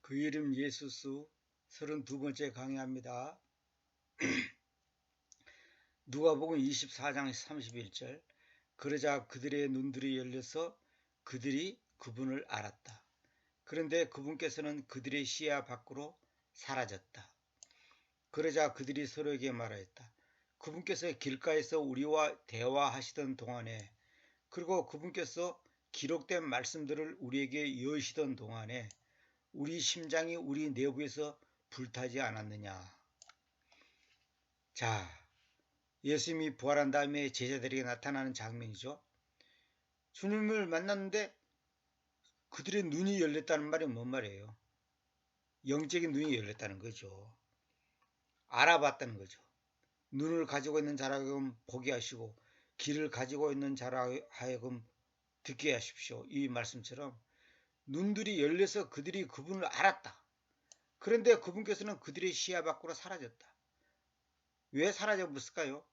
그 이름 예수수 32번째 강의합니다. 누가복음 24장 31절. 그러자 그들의 눈들이 열려서 그들이 그분을 알았다. 그런데 그분께서는 그들의 시야 밖으로 사라졌다. 그러자 그들이 서로에게 말하였다. 그분께서 길가에서 우리와 대화하시던 동안에, 그리고 그분께서 기록된 말씀들을 우리에게 여시던 동안에 우리 심장이 우리 내부에서 불타지 않았느냐. 자, 예수님이 부활한 다음에 제자들에게 나타나는 장면이죠. 주님을 만났는데 그들의 눈이 열렸다는 말이 뭔 말이에요? 영적인 눈이 열렸다는 거죠. 알아봤다는 거죠. 눈을 가지고 있는 자라 하여금 보게 하시고 귀를 가지고 있는 자라 하여금 듣게 하십시오. 이 말씀처럼 눈들이 열려서 그들이 그분을 알았다. 그런데 그분께서는 그들의 시야 밖으로 사라졌다. 왜 사라져버렸을까요?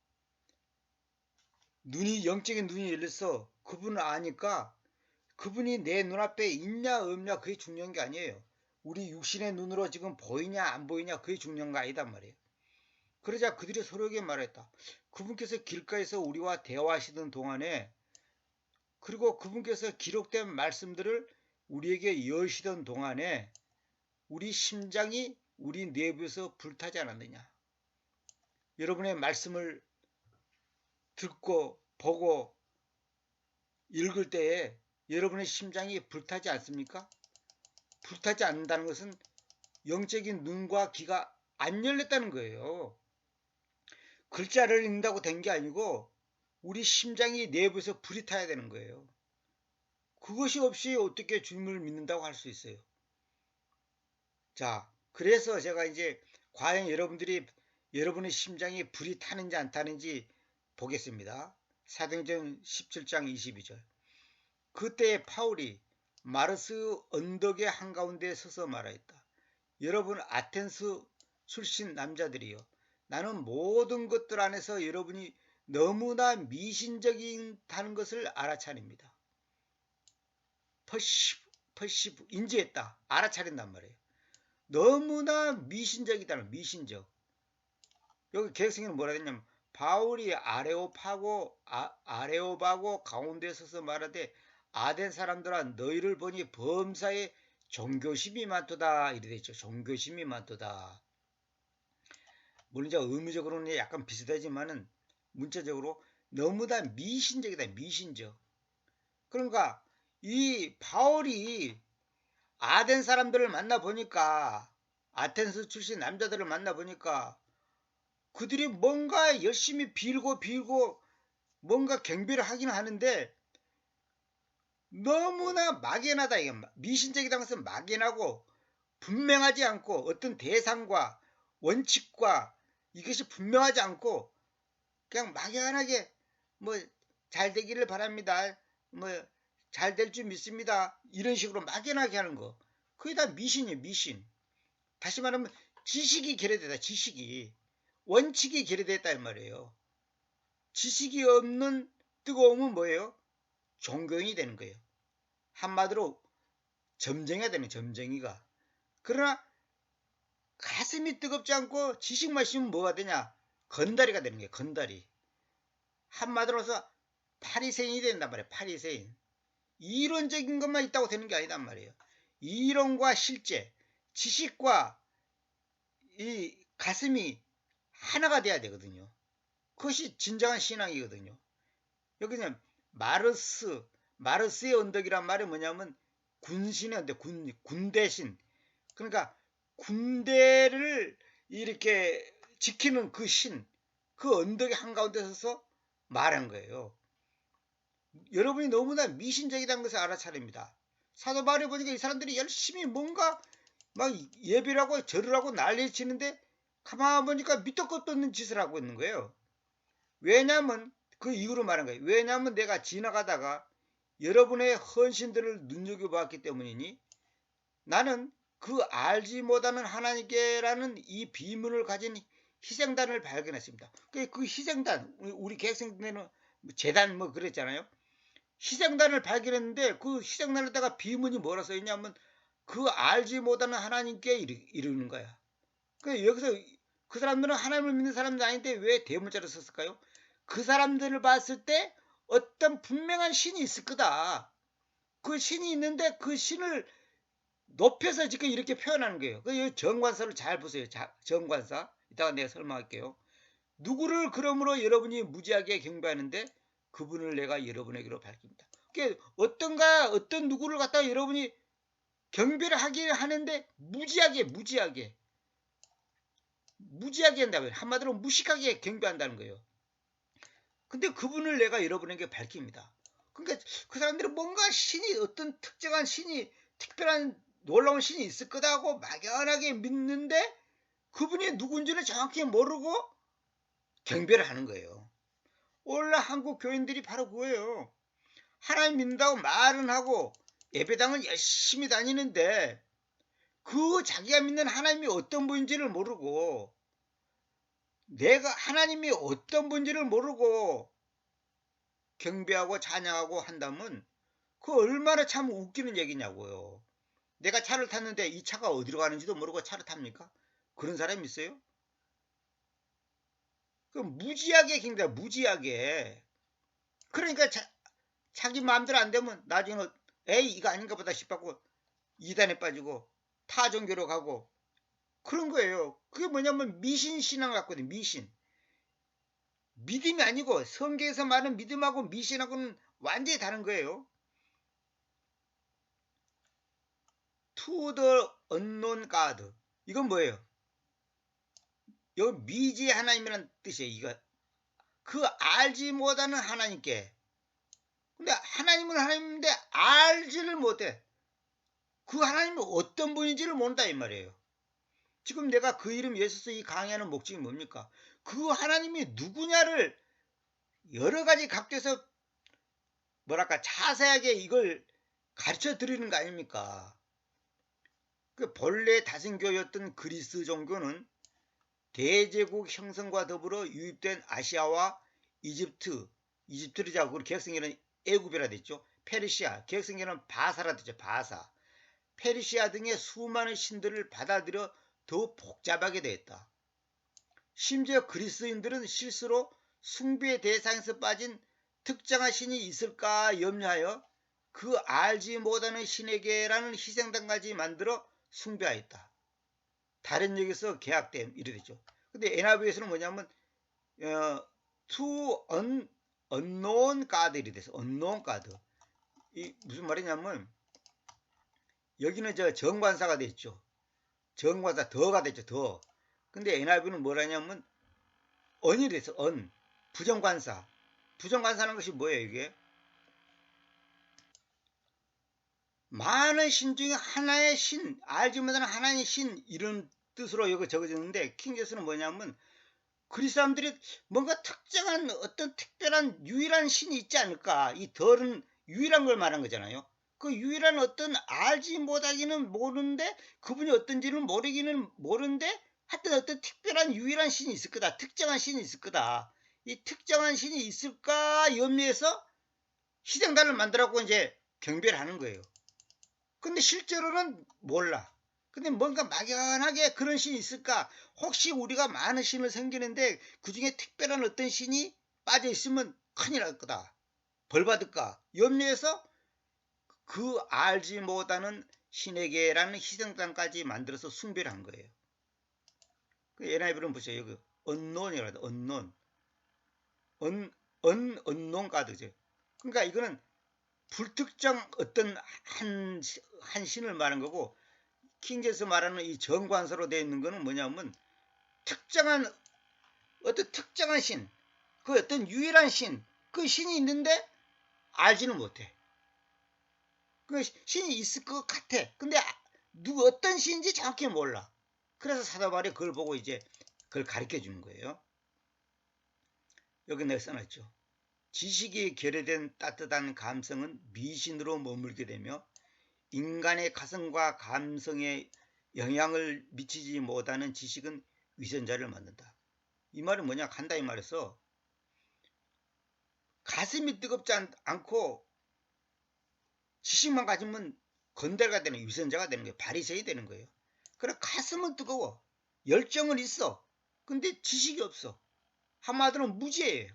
영적인 눈이 열려서 그분을 아니까 그분이 내 눈앞에 있냐 없냐 그게 중요한 게 아니에요. 우리 육신의 눈으로 지금 보이냐 안 보이냐 그게 중요한 거 아니단 말이에요. 그러자 그들이 서로에게 말했다. 그분께서 길가에서 우리와 대화하시던 동안에, 그리고 그분께서 기록된 말씀들을 우리에게 여시던 동안에 우리 심장이 우리 내부에서 불타지 않았느냐. 여러분의 말씀을 듣고 보고 읽을 때에 여러분의 심장이 불타지 않습니까? 불타지 않는다는 것은 영적인 눈과 귀가 안 열렸다는 거예요. 글자를 읽는다고 된 게 아니고 우리 심장이 내부에서 불이 타야 되는 거예요. 그것이 없이 어떻게 주님을 믿는다고 할 수 있어요? 자, 그래서 제가 이제 과연 여러분의 심장이 불이 타는지 안 타는지 보겠습니다. 사도행전 17장 22절. 그때 바울이 마르스 언덕의 한가운데 서서 말하였다. 여러분 아텐스 출신 남자들이요, 나는 모든 것들 안에서 여러분이 너무나 미신적이다는 것을 알아차립니다. 퍼시브 인지했다, 알아차린단 말이에요. 너무나 미신적이다는, 미신적. 여기 개혁성에는 뭐라 했냐면 바울이 아레오바고 가운데 서서 말하되 아덴 사람들아 너희를 보니 범사에 종교심이 많도다 이래 되죠. 종교심이 많도다. 물론 이제 의무적으로는 약간 비슷하지만은 문자적으로 너무나 미신적이다. 미신적. 그러니까 이 바울이 아덴 사람들을 만나보니까, 아텐스 출신 남자들을 만나보니까 그들이 뭔가 열심히 빌고 뭔가 경배를 하긴 하는데 너무나 막연하다. 이게 미신적이다는 것은 막연하고 분명하지 않고 어떤 대상과 원칙과 이것이 분명하지 않고 그냥 막연하게 뭐 잘 되기를 바랍니다. 뭐 잘 될 줄 믿습니다. 이런 식으로 막연하게 하는 거. 그게 다 미신이에요. 미신. 다시 말하면 지식이 결여되다. 지식이. 원칙이 결여됐다 이 말이에요. 지식이 없는 뜨거움은 뭐예요? 종교인이 되는 거예요. 한마디로 점쟁이가 되는, 점쟁이가. 그러나 가슴이 뜨겁지 않고 지식만 있으면 뭐가 되냐? 건다리가 되는 거예요. 건다리. 한마디로서 파리새인이 된단 말이에요. 파리새인. 이론적인 것만 있다고 되는 게 아니단 말이에요. 이론과 실제, 지식과 이 가슴이 하나가 돼야 되거든요. 그것이 진정한 신앙이거든요. 여기는 마르스의 언덕이란 말이 뭐냐면 군신의 언덕, 군대신. 그러니까 군대를 이렇게 지키는 그 신, 그 언덕의 한가운데 서서 말한 거예요. 여러분이 너무나 미신적이라는 것을 알아차립니다. 사도 바울에 보니까 이 사람들이 열심히 뭔가 막 예배를 하고 절을 하고 난리를 치는데 가만 보니까 밑도 끝도 없는 짓을 하고 있는 거예요. 왜냐하면 그 이유로 말한 거예요. 왜냐하면 내가 지나가다가 여러분의 헌신들을 눈여겨보았기 때문이니 나는 그 알지 못하는 하나님께라는 이 비밀을 가진 희생단을 발견했습니다. 그 희생단, 우리 개혁생들은 재단 뭐 그랬잖아요. 희생단을 발견했는데 그 희생단에다가 비문이 뭐라 써있냐면 그 알지 못하는 하나님께 이르는 거야. 여기서 그 사람들은 하나님을 믿는 사람들 아닌데 왜 대문자를 썼을까요? 그 사람들을 봤을 때 어떤 분명한 신이 있을 거다. 그 신이 있는데 그 신을 높여서 지금 이렇게 표현하는 거예요. 그 정관사를 잘 보세요. 정관사. 이따가 내가 설명할게요. 누구를 그러므로 여러분이 무지하게 경배하는데 그분을 내가 여러분에게로 밝힙니다. 어떤 누구를 갖다가 여러분이 경배를 하긴 하는데 무지하게 한다고요. 한마디로 무식하게 경배한다는 거예요. 근데 그분을 내가 여러분에게 밝힙니다. 그러니까 그 사람들은 뭔가 신이 어떤 특정한 신이 특별한 놀라운 신이 있을 거다 하고 막연하게 믿는데 그분이 누군지를 정확히 모르고 경배를 하는 거예요. 오늘날 한국 교인들이 바로 그거예요. 하나님 믿는다고 말은 하고 예배당은 열심히 다니는데 그 자기가 믿는 하나님이 어떤 분인지를 모르고 내가 하나님이 어떤 분인지를 모르고 경배하고 찬양하고 한다면 그 얼마나 참 웃기는 얘기냐고요. 내가 차를 탔는데 이 차가 어디로 가는지도 모르고 차를 탑니까? 그런 사람이 있어요? 그 무지하게 경배해, 무지하게. 그러니까 자기 마음대로 안 되면 나중에는 에이 이거 아닌가 보다 싶고 이단에 빠지고 타종교로 가고 그런 거예요. 그게 뭐냐면 미신신앙 같거든요. 미신. 믿음이 아니고 성경에서 말하는 믿음하고 미신하고는 완전히 다른 거예요. To the unknown God. 이건 뭐예요? 여기 미지 하나님이라는 뜻이에요. 이거 그 알지 못하는 하나님께. 근데 하나님은 하나님인데 알지를 못해. 그 하나님은 어떤 분인지를 모른다 이 말이에요. 지금 내가 그 이름 예수서 이 강의하는 목적이 뭡니까? 그 하나님이 누구냐를 여러 가지 각도에서 뭐랄까 자세하게 이걸 가르쳐 드리는 거 아닙니까? 그 본래 다신교였던 그리스 종교는 대제국 형성과 더불어 유입된 아시아와 이집트를 자고 개혁성계는 애굽이라 됐죠. 페르시아, 개혁성계는 바사라 됐죠. 바사. 페르시아 등의 수많은 신들을 받아들여 더 복잡하게 되었다. 심지어 그리스인들은 실수로 숭배의 대상에서 빠진 특정한 신이 있을까 염려하여 그 알지 못하는 신에게라는 희생당까지 만들어 숭배하였다. 다른 얘기에서 계약됨 이래 되죠. 근데 NIV에서는 뭐냐면 to unknown God 이래 돼서 unknown God. 이 무슨 말이냐면 여기는 저 정관사가 됐죠. 정관사 더가 됐죠. 더. 근데 NIV는 뭐라냐면 언이 돼서 언 부정관사. 부정관사라는 것이 뭐예요 이게? 많은 신 중에 하나의 신, 알지 못하는 하나의 신 이런 뜻으로 여기 적어졌는데 킹제스는 뭐냐면 그리스 사람들이 뭔가 특정한 어떤 특별한 유일한 신이 있지 않을까. 이 덜은 유일한 걸 말한 거잖아요. 그 유일한 어떤 알지 못하기는 모르는데 그분이 어떤지는 모르기는 모르는데 하여튼 어떤 특별한 유일한 신이 있을 거다. 특정한 신이 있을 거다. 이 특정한 신이 있을까 염려해서 희생단을 만들라고 이제 경배를 하는 거예요. 근데 실제로는 몰라. 근데 뭔가 막연하게 그런 신이 있을까? 혹시 우리가 많은 신을 섬기는데 그 중에 특별한 어떤 신이 빠져 있으면 큰일 날 거다. 벌 받을까? 염려해서 그 알지 못하는 신에게라는 희생단까지 만들어서 숭배를 한 거예요. 그 NIV는 보세요. 여기 언론이라도 언론. 언론 가드죠. 그러니까 이거는 불특정 어떤 한 신을 말한 거고 킹제에서 말하는 이 정관서로 되어 있는 거는 뭐냐면 특정한 어떤 특정한 신, 그 어떤 유일한 신, 그 신이 있는데 알지는 못해. 그 신이 있을 것 같아. 근데 누구 어떤 신인지 정확히 몰라. 그래서 사도바울이 그걸 보고 이제 그걸 가르쳐 주는 거예요. 여기 내가 써놨죠. 지식이 결여된 따뜻한 감성은 미신으로 머물게 되며 인간의 가슴과 감성에 영향을 미치지 못하는 지식은 위선자를 만든다. 이 말은 뭐냐? 간단히 말해서 가슴이 뜨겁지 않고 지식만 가지면 건달가 되는 위선자가 되는 거예요. 바리새인이 되는 거예요. 그래 가슴은 뜨거워. 열정은 있어. 근데 지식이 없어. 한마디로 무지예요.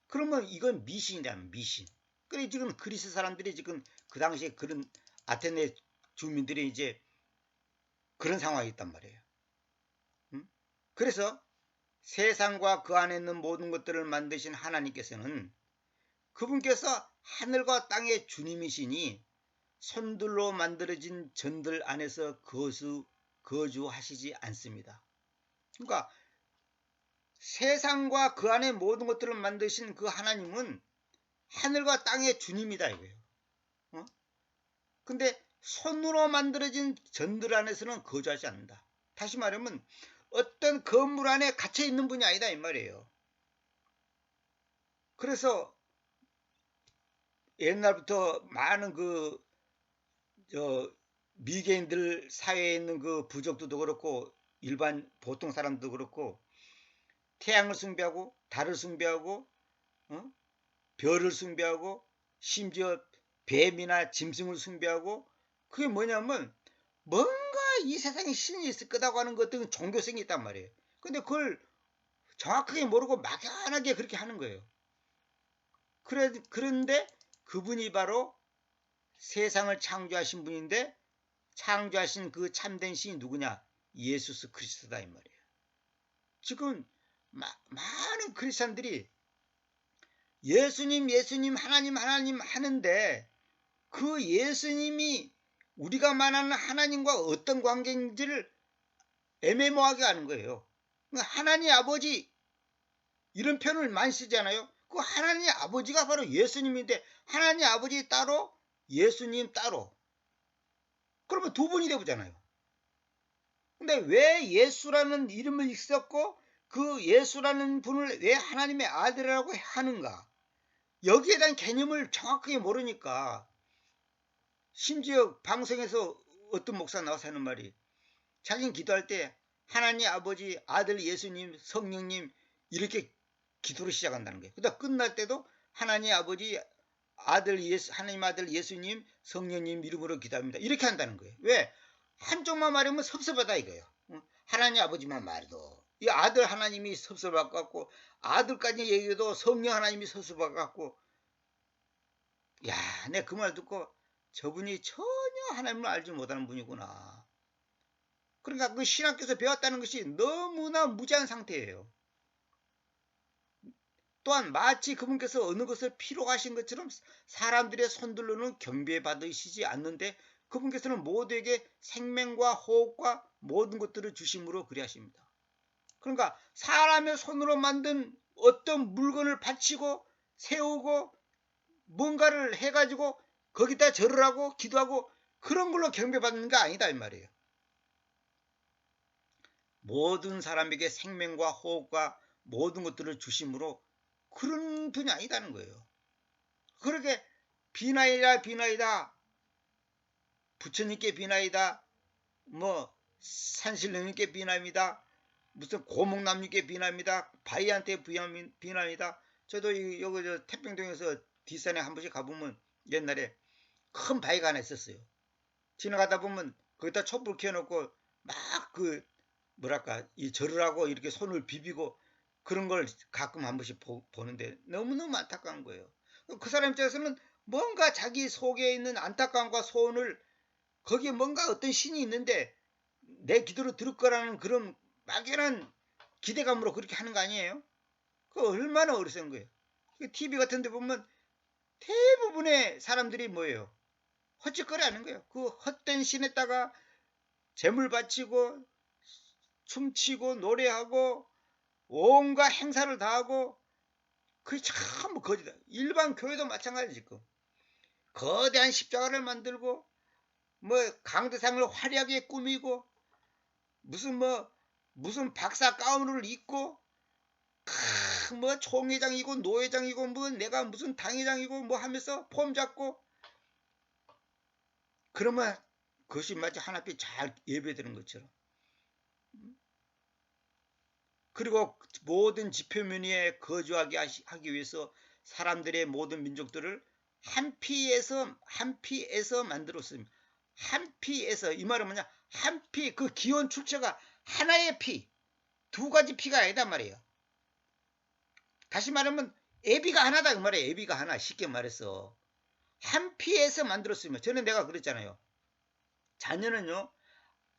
그러면 이건 미신이다. 미신. 그래 지금 그리스 사람들이 지금 그 당시에 그런 아테네 주민들이 이제 그런 상황이 있단 말이에요. 응? 그래서 세상과 그 안에 있는 모든 것들을 만드신 하나님께서는 그분께서 하늘과 땅의 주님이시니 손들로 만들어진 전들 안에서 거주하시지 않습니다. 그러니까 세상과 그 안에 모든 것들을 만드신 그 하나님은 하늘과 땅의 주님이다 이거예요. 근데 손으로 만들어진 전들 안에서는 거주하지 않는다. 다시 말하면 어떤 건물 안에 갇혀 있는 분이 아니다 이 말이에요. 그래서 옛날부터 많은 미개인들 사회에 있는 그 부족들도 그렇고 일반 보통 사람도 그렇고 태양을 숭배하고 달을 숭배하고 별을 숭배하고 심지어 뱀이나 짐승을 숭배하고 그게 뭐냐면 뭔가 이 세상에 신이 있을 거다고 하는 것들은 종교성이 있단 말이에요. 근데 그걸 정확하게 모르고 막연하게 그렇게 하는 거예요. 그런데 그분이 바로 세상을 창조하신 분인데 창조하신 그 참된 신이 누구냐? 예수 그리스도다 이 말이에요. 지금 많은 크리스찬들이 예수님 하나님 하는데 그 예수님이 우리가 말하는 하나님과 어떤 관계인지를 애매모호하게 하는 거예요. 하나님 아버지 이런 표현을 많이 쓰잖아요. 그 하나님 아버지가 바로 예수님인데 하나님 아버지 따로 예수님 따로 그러면 두 분이 되잖아요. 근데 왜 예수라는 이름을 썼고 그 예수라는 분을 왜 하나님의 아들이라고 하는가? 여기에 대한 개념을 정확하게 모르니까 심지어 방송에서 어떤 목사 나와서 하는 말이 자기는 기도할 때 하나님 아버지 아들 예수님 성령님 이렇게 기도를 시작한다는 거예요. 그러다 끝날 때도 하나님 아버지 하나님 아들 예수님 성령님 이름으로 기도합니다. 이렇게 한다는 거예요. 왜? 한쪽만 말하면 섭섭하다 이거예요. 하나님 아버지만 말해도 이 아들 하나님이 섭섭할 것 같고 아들까지 얘기해도 성령 하나님이 섭섭할 것 같고 야, 내가 그 말 듣고 저분이 전혀 하나님을 알지 못하는 분이구나. 그러니까 그 신학교에서 배웠다는 것이 너무나 무지한 상태예요. 또한 마치 그분께서 어느 것을 필요로 하신 것처럼 사람들의 손들로는 경배받으시지 않는데 그분께서는 모두에게 생명과 호흡과 모든 것들을 주심으로 그리하십니다. 그러니까 사람의 손으로 만든 어떤 물건을 바치고 세우고 뭔가를 해가지고 거기다 절을 하고 기도하고 그런 걸로 경배받는 게 아니다 이 말이에요. 모든 사람에게 생명과 호흡과 모든 것들을 주심으로 그런 분이 아니다는 거예요. 그렇게 비나이다 부처님께 비나이다 뭐 산신령님께 비나입니다 무슨 고목남님께 비나입니다 바위한테 비나입니다 저도 여기 태평동에서 뒷산에 한 번씩 가보면 옛날에 큰 바위가 하나 있었어요. 지나가다 보면 거기다 촛불 켜놓고 막 뭐랄까 이 절을 하고 이렇게 손을 비비고 그런 걸 가끔 한 번씩 보는데 너무너무 안타까운 거예요. 그 사람 입장에서는 뭔가 자기 속에 있는 안타까움과 소원을 거기에 뭔가 어떤 신이 있는데 내 기도를 들을 거라는 그런 막연한 기대감으로 그렇게 하는 거 아니에요? 그 얼마나 어리석은 거예요. TV 같은 데 보면 대부분의 사람들이 뭐예요? 헛짓거리 하는 거예요. 그 헛된 신에다가 재물 바치고 춤추고 노래하고 온갖 행사를 다 하고 그게 참 거짓이다. 일반 교회도 마찬가지 지금. 거대한 십자가를 만들고 뭐 강대상을 화려하게 꾸미고 무슨 박사 가운을 입고 뭐 총회장이고 노회장이고 뭐 내가 무슨 당회장이고 뭐 하면서 폼 잡고 그러면 그것이 마치 하나님께 잘 예배되는 것처럼. 그리고 모든 지표면 위에 거주하게 하기 위해서 사람들의 모든 민족들을 한 피에서 만들었습니다. 한 피에서, 이 말은 뭐냐, 한 피, 그 기원 출처가 하나의 피, 두 가지 피가 아니다 말이에요. 다시 말하면 애비가 하나다 그 말이에요. 애비가 하나, 쉽게 말해서 한 피에서 만들었으면, 전에 내가 그랬잖아요. 자녀는요,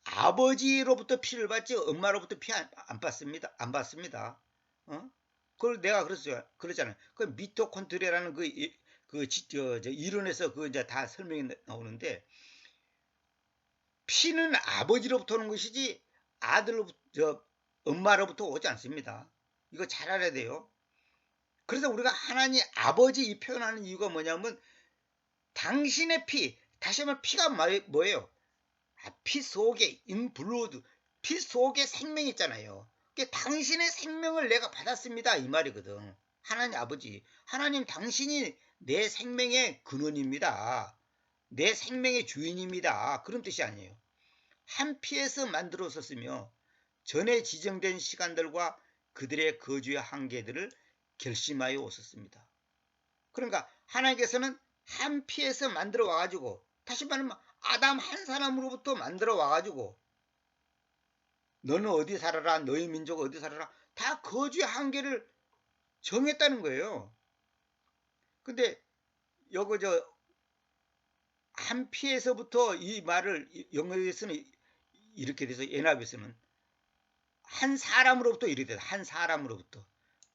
아버지로부터 피를 받지 엄마로부터 피 안 받습니다. 안 받습니다. 그걸 내가 그랬잖아요. 그 미토콘드리아라는 이론에서 그 이제 다 설명이 나오는데, 피는 아버지로부터 오는 것이지 엄마로부터 오지 않습니다. 이거 잘 알아야 돼요. 그래서 우리가 하나님 아버지 이 표현하는 이유가 뭐냐면, 당신의 피, 다시 한번 피가 뭐예요? 피 속에 인블루드, 피 속에 생명이 있잖아요. 당신의 생명을 내가 받았습니다 이 말이거든. 하나님 아버지, 하나님 당신이 내 생명의 근원입니다. 내 생명의 주인입니다. 그런 뜻이 아니에요. 한 피에서 만들었었으며 전에 지정된 시간들과 그들의 거주의 한계들을 결심하여 오셨습니다. 그러니까 하나님께서는 한 피에서 만들어 와가지고, 다시 말하면 아담 한 사람으로부터 만들어 와가지고, 너는 어디 살아라, 너희 민족 어디 살아라, 다 거주의 한계를 정했다는 거예요. 근데 요거 한 피에서부터, 이 말을 영어에서는 이렇게 돼서, 연합에서는 한 사람으로부터 이렇게 돼요. 한 사람으로부터.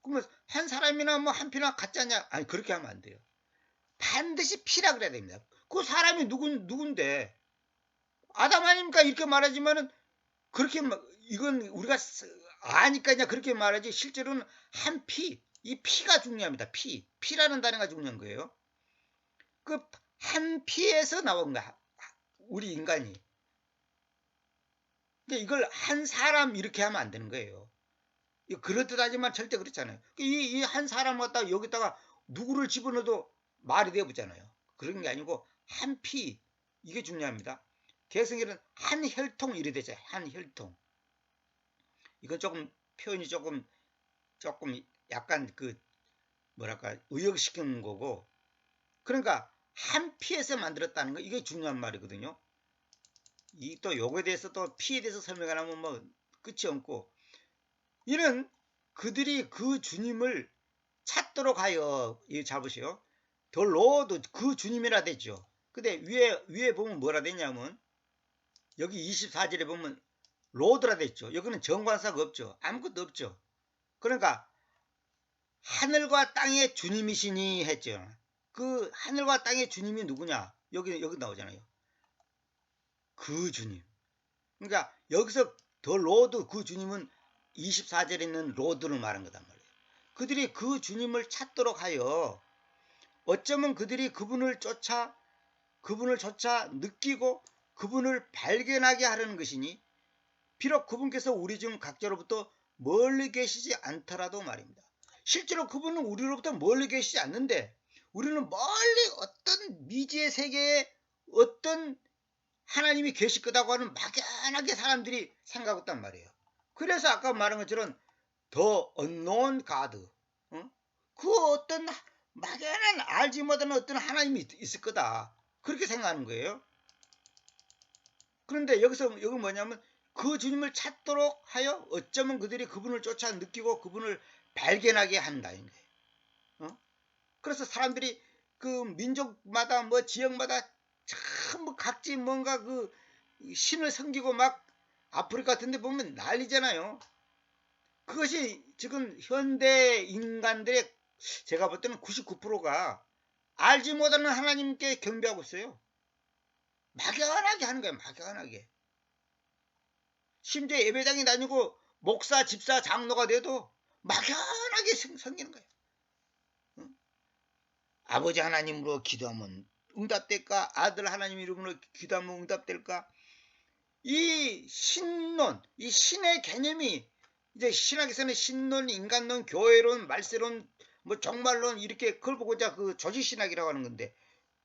그러면 한 사람이나 뭐 한 피나 같잖냐? 아니, 그렇게 하면 안 돼요. 반드시 피라 그래야 됩니다. 그 사람이 누군데? 아담 아닙니까? 이렇게 말하지만은, 그렇게 이건 우리가 아니까 그냥 그렇게 말하지, 실제로는 한 피, 이 피가 중요합니다. 피라는 단어가 중요한 거예요. 그 한 피에서 나온 거야, 우리 인간이. 근데 이걸 한 사람 이렇게 하면 안 되는 거예요. 그렇듯하지만 절대 그렇잖아요. 이 한 사람 갖다 여기다가 누구를 집어넣어도 말이 되어보잖아요. 그런 게 아니고 한 피, 이게 중요합니다. 개성에는 한 혈통 이래 되죠. 한 혈통. 이건 조금 표현이 조금 약간 뭐랄까 의역시키는 거고, 그러니까 한 피에서 만들었다는 거, 이게 중요한 말이거든요. 이 또 요거에 대해서 또 피에 대해서 설명하면 뭐 끝이 없고, 이는 그들이 그 주님을 찾도록 하여, 이 잡으시오. 더 로드, 그 주님이라 됐죠. 근데 위에 보면 뭐라 됐냐면, 여기 24절에 보면 로드라 됐죠. 여기는 정관사가 없죠. 아무것도 없죠. 그러니까 하늘과 땅의 주님이시니 했죠. 그 하늘과 땅의 주님이 누구냐? 여기 나오잖아요. 그 주님. 그러니까 여기서 더 로드, 그 주님은 24절에 있는 로드를 말한 거단 말이에요. 그들이 그 주님을 찾도록 하여, 어쩌면 그들이 그분을 쫓아 느끼고 그분을 발견하게 하려는 것이니, 비록 그분께서 우리 중 각자로부터 멀리 계시지 않더라도 말입니다. 실제로 그분은 우리로부터 멀리 계시지 않는데, 우리는 멀리 어떤 미지의 세계에 어떤 하나님이 계실 거다고 하는 막연하게 사람들이 생각하고 있단 말이에요. 그래서 아까 말한 것처럼 더 unknown God, 그 어떤 막연한 알지 못하는 어떤 하나님이 있을 거다, 그렇게 생각하는 거예요. 그런데 여기 뭐냐면, 그 주님을 찾도록 하여 어쩌면 그들이 그분을 쫓아 느끼고 그분을 발견하게 한다는 거예요. 그래서 사람들이 그 민족마다 뭐 지역마다 참 각지 뭔가 그 신을 섬기고 막, 아프리카 같은 데 보면 난리잖아요. 그것이 지금 현대 인간들의, 제가 볼 때는 99%가 알지 못하는 하나님께 경배하고 있어요. 막연하게 하는 거예요. 막연하게. 심지어 예배당에 다니고 목사, 집사, 장로가 돼도 막연하게 섬기는 거예요. 아버지 하나님으로 기도하면 응답될까? 아들 하나님 이름으로 기도하면 응답될까? 이 신론, 이 신의 개념이, 이제 신학에서는 신론, 인간론, 교회론, 말세론, 뭐 종말론, 이렇게 그걸 보고자 그 조직신학이라고 하는 건데,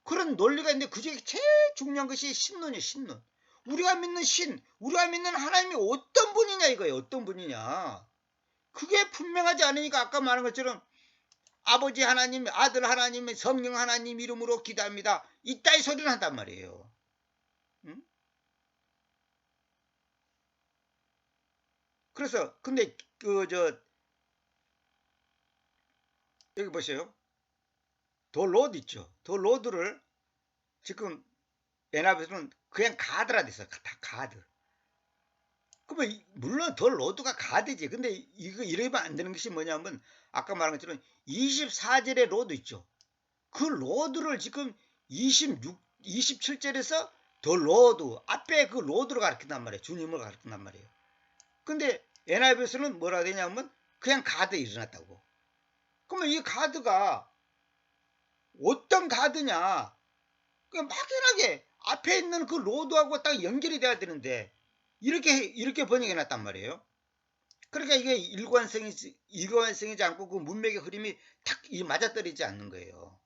그런 논리가 있는데 그중에 제일 중요한 것이 신론이에요. 신론. 우리가 믿는 우리가 믿는 하나님이 어떤 분이냐 이거예요. 어떤 분이냐. 그게 분명하지 않으니까 아까 말한 것처럼 아버지 하나님, 아들 하나님, 성령 하나님 이름으로 기도합니다. 이따위 소리를 한단 말이에요. 응? 그래서 근데 여기 보세요. 더 로드 있죠. 더 로드를 지금 연합에서는 그냥 가드라 됐어. 다 가드. 그러면 물론 더 로드가 가드지. 근데 이거 이러면 안 되는 것이 뭐냐면 아까 말한 것처럼 24절의 로드 있죠. 그 로드를 지금 27절에서 더 로드 앞에 그 로드를 가르친단 말이에요. 주님을 가르친단 말이에요. 근데 NIV에서는 뭐라 되냐면 그냥 가드에 일어났다고. 그러면 이 가드가 어떤 가드냐? 그냥 막연하게 앞에 있는 그 로드하고 딱 연결이 돼야 되는데 이렇게 번역해 놨단 말이에요. 그러니까 이게 일관성이지 않고 그 문맥의 흐름이 탁 맞아떨어지지 않는 거예요.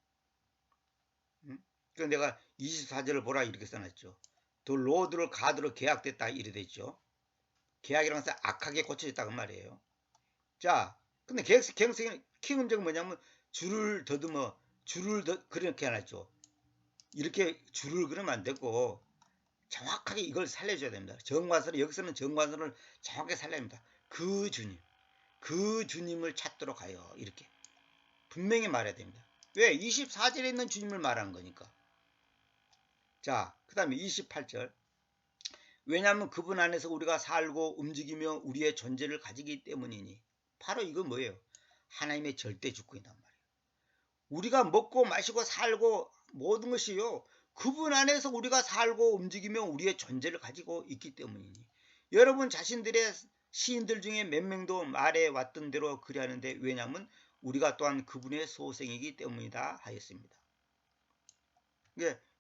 그래서 내가 24절을 보라 이렇게 써놨죠. 또 로드를 가드로 계약됐다 이래 됐죠. 계약이라는 것은 악하게 고쳐졌다고 말이에요. 자, 근데 계약성의 키움적은 뭐냐면 그렇게 해놨죠. 이렇게 줄을 그리면 안 되고 정확하게 이걸 살려줘야 됩니다. 정관선을 여기서는 정관선을 정확하게 살려야 합니다. 그 주님을 찾도록 하여 이렇게 분명히 말해야 됩니다. 왜? 24절에 있는 주님을 말하는 거니까. 자, 그 다음에 28절. 왜냐하면 그분 안에서 우리가 살고 움직이며 우리의 존재를 가지기 때문이니. 바로 이건 뭐예요? 하나님의 절대 주권이란 말이에요. 우리가 먹고 마시고 살고 모든 것이요. 그분 안에서 우리가 살고 움직이며 우리의 존재를 가지고 있기 때문이니. 여러분 자신들의 시인들 중에 몇 명도 말해 왔던 대로 그리하는데 왜냐하면 우리가 또한 그분의 소생이기 때문이다 하였습니다.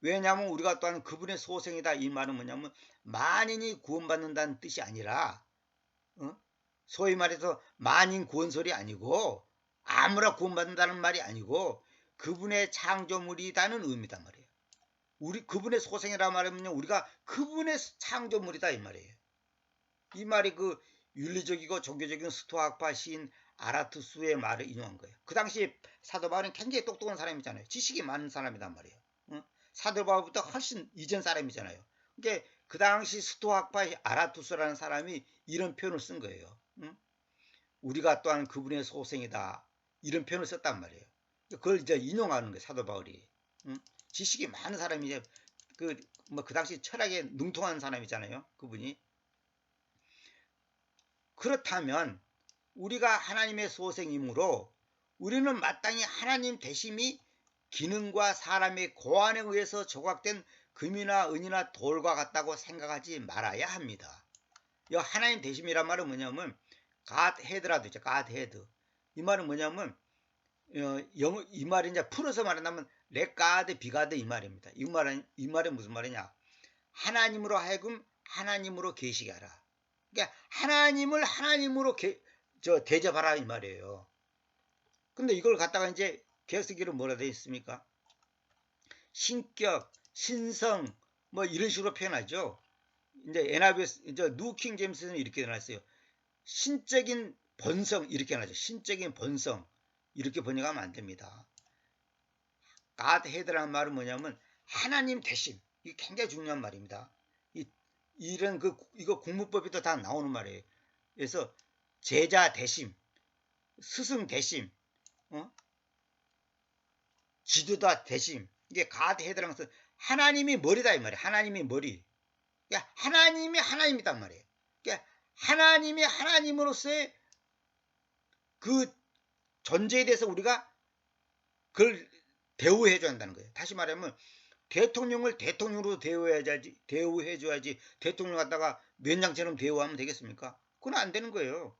왜냐하면 우리가 또한 그분의 소생이다 이 말은 뭐냐면 만인이 구원받는다는 뜻이 아니라 소위 말해서 만인 구원설이 아니고 아무나 구원받는다는 말이 아니고 그분의 창조물이다는 의미단 말이에요. 우리 그분의 소생이라 말하면 우리가 그분의 창조물이다 이 말이에요. 이 말이 그 윤리적이고 종교적인 스토아파 시인 아라투스의 말을 인용한 거예요. 그 당시 사도 바울은 굉장히 똑똑한 사람이잖아요. 지식이 많은 사람이란 말이에요. 사도 바울보다 훨씬 이전 사람이잖아요. 그러니까 그 당시 스토아파 아라투스라는 사람이 이런 표현을 쓴 거예요. 우리가 또한 그분의 소생이다. 이런 표현을 썼단 말이에요. 그걸 이제 인용하는 거예요. 사도 바울이. 지식이 많은 사람이 이제 그 당시 철학에 능통한 사람이잖아요. 그분이. 그렇다면 우리가 하나님의 소생이므로 우리는 마땅히 하나님 대심이 기능과 사람의 고안에 의해서 조각된 금이나 은이나 돌과 같다고 생각하지 말아야 합니다. 이 하나님 대심이란 말은 뭐냐면 God head라도 있죠. God head. 이 말은 뭐냐면 이 말이 이제 풀어서 말한다면 let God be God 이 말입니다. 이 말은 무슨 말이냐? 하나님으로 하여금 하나님으로 계시게 하라. 그러니까 하나님을 하나님으로 대접하라 이 말이에요. 근데 이걸 갖다가 이제 개쓰기로 뭐라 되어 있습니까? 신격, 신성 뭐 이런 식으로 표현하죠. 이제 NIV 이제 뉴킹 제임스는 이렇게 해놨어요. 신적인 본성 이렇게 해놨죠. 신적인 본성 이렇게 번역하면 안 됩니다. God head라는 말은 뭐냐면 하나님 대신 이게 굉장히 중요한 말입니다. 이런 이거 국문법에도 다 나오는 말이에요. 그래서 제자 대심, 스승 대심, 지도자 대심 이게 God head라는 것은 하나님이 머리다 이 말이에요. 하나님이 머리. 그러니까 하나님이 하나님이단 말이에요. 그러니까 하나님이 하나님으로서의 그 존재에 대해서 우리가 그걸 대우해줘야 한다는 거예요. 다시 말하면 대통령을 대통령으로 대우해줘야지 대통령 갖다가 면장처럼 대우하면 되겠습니까? 그건 안 되는 거예요.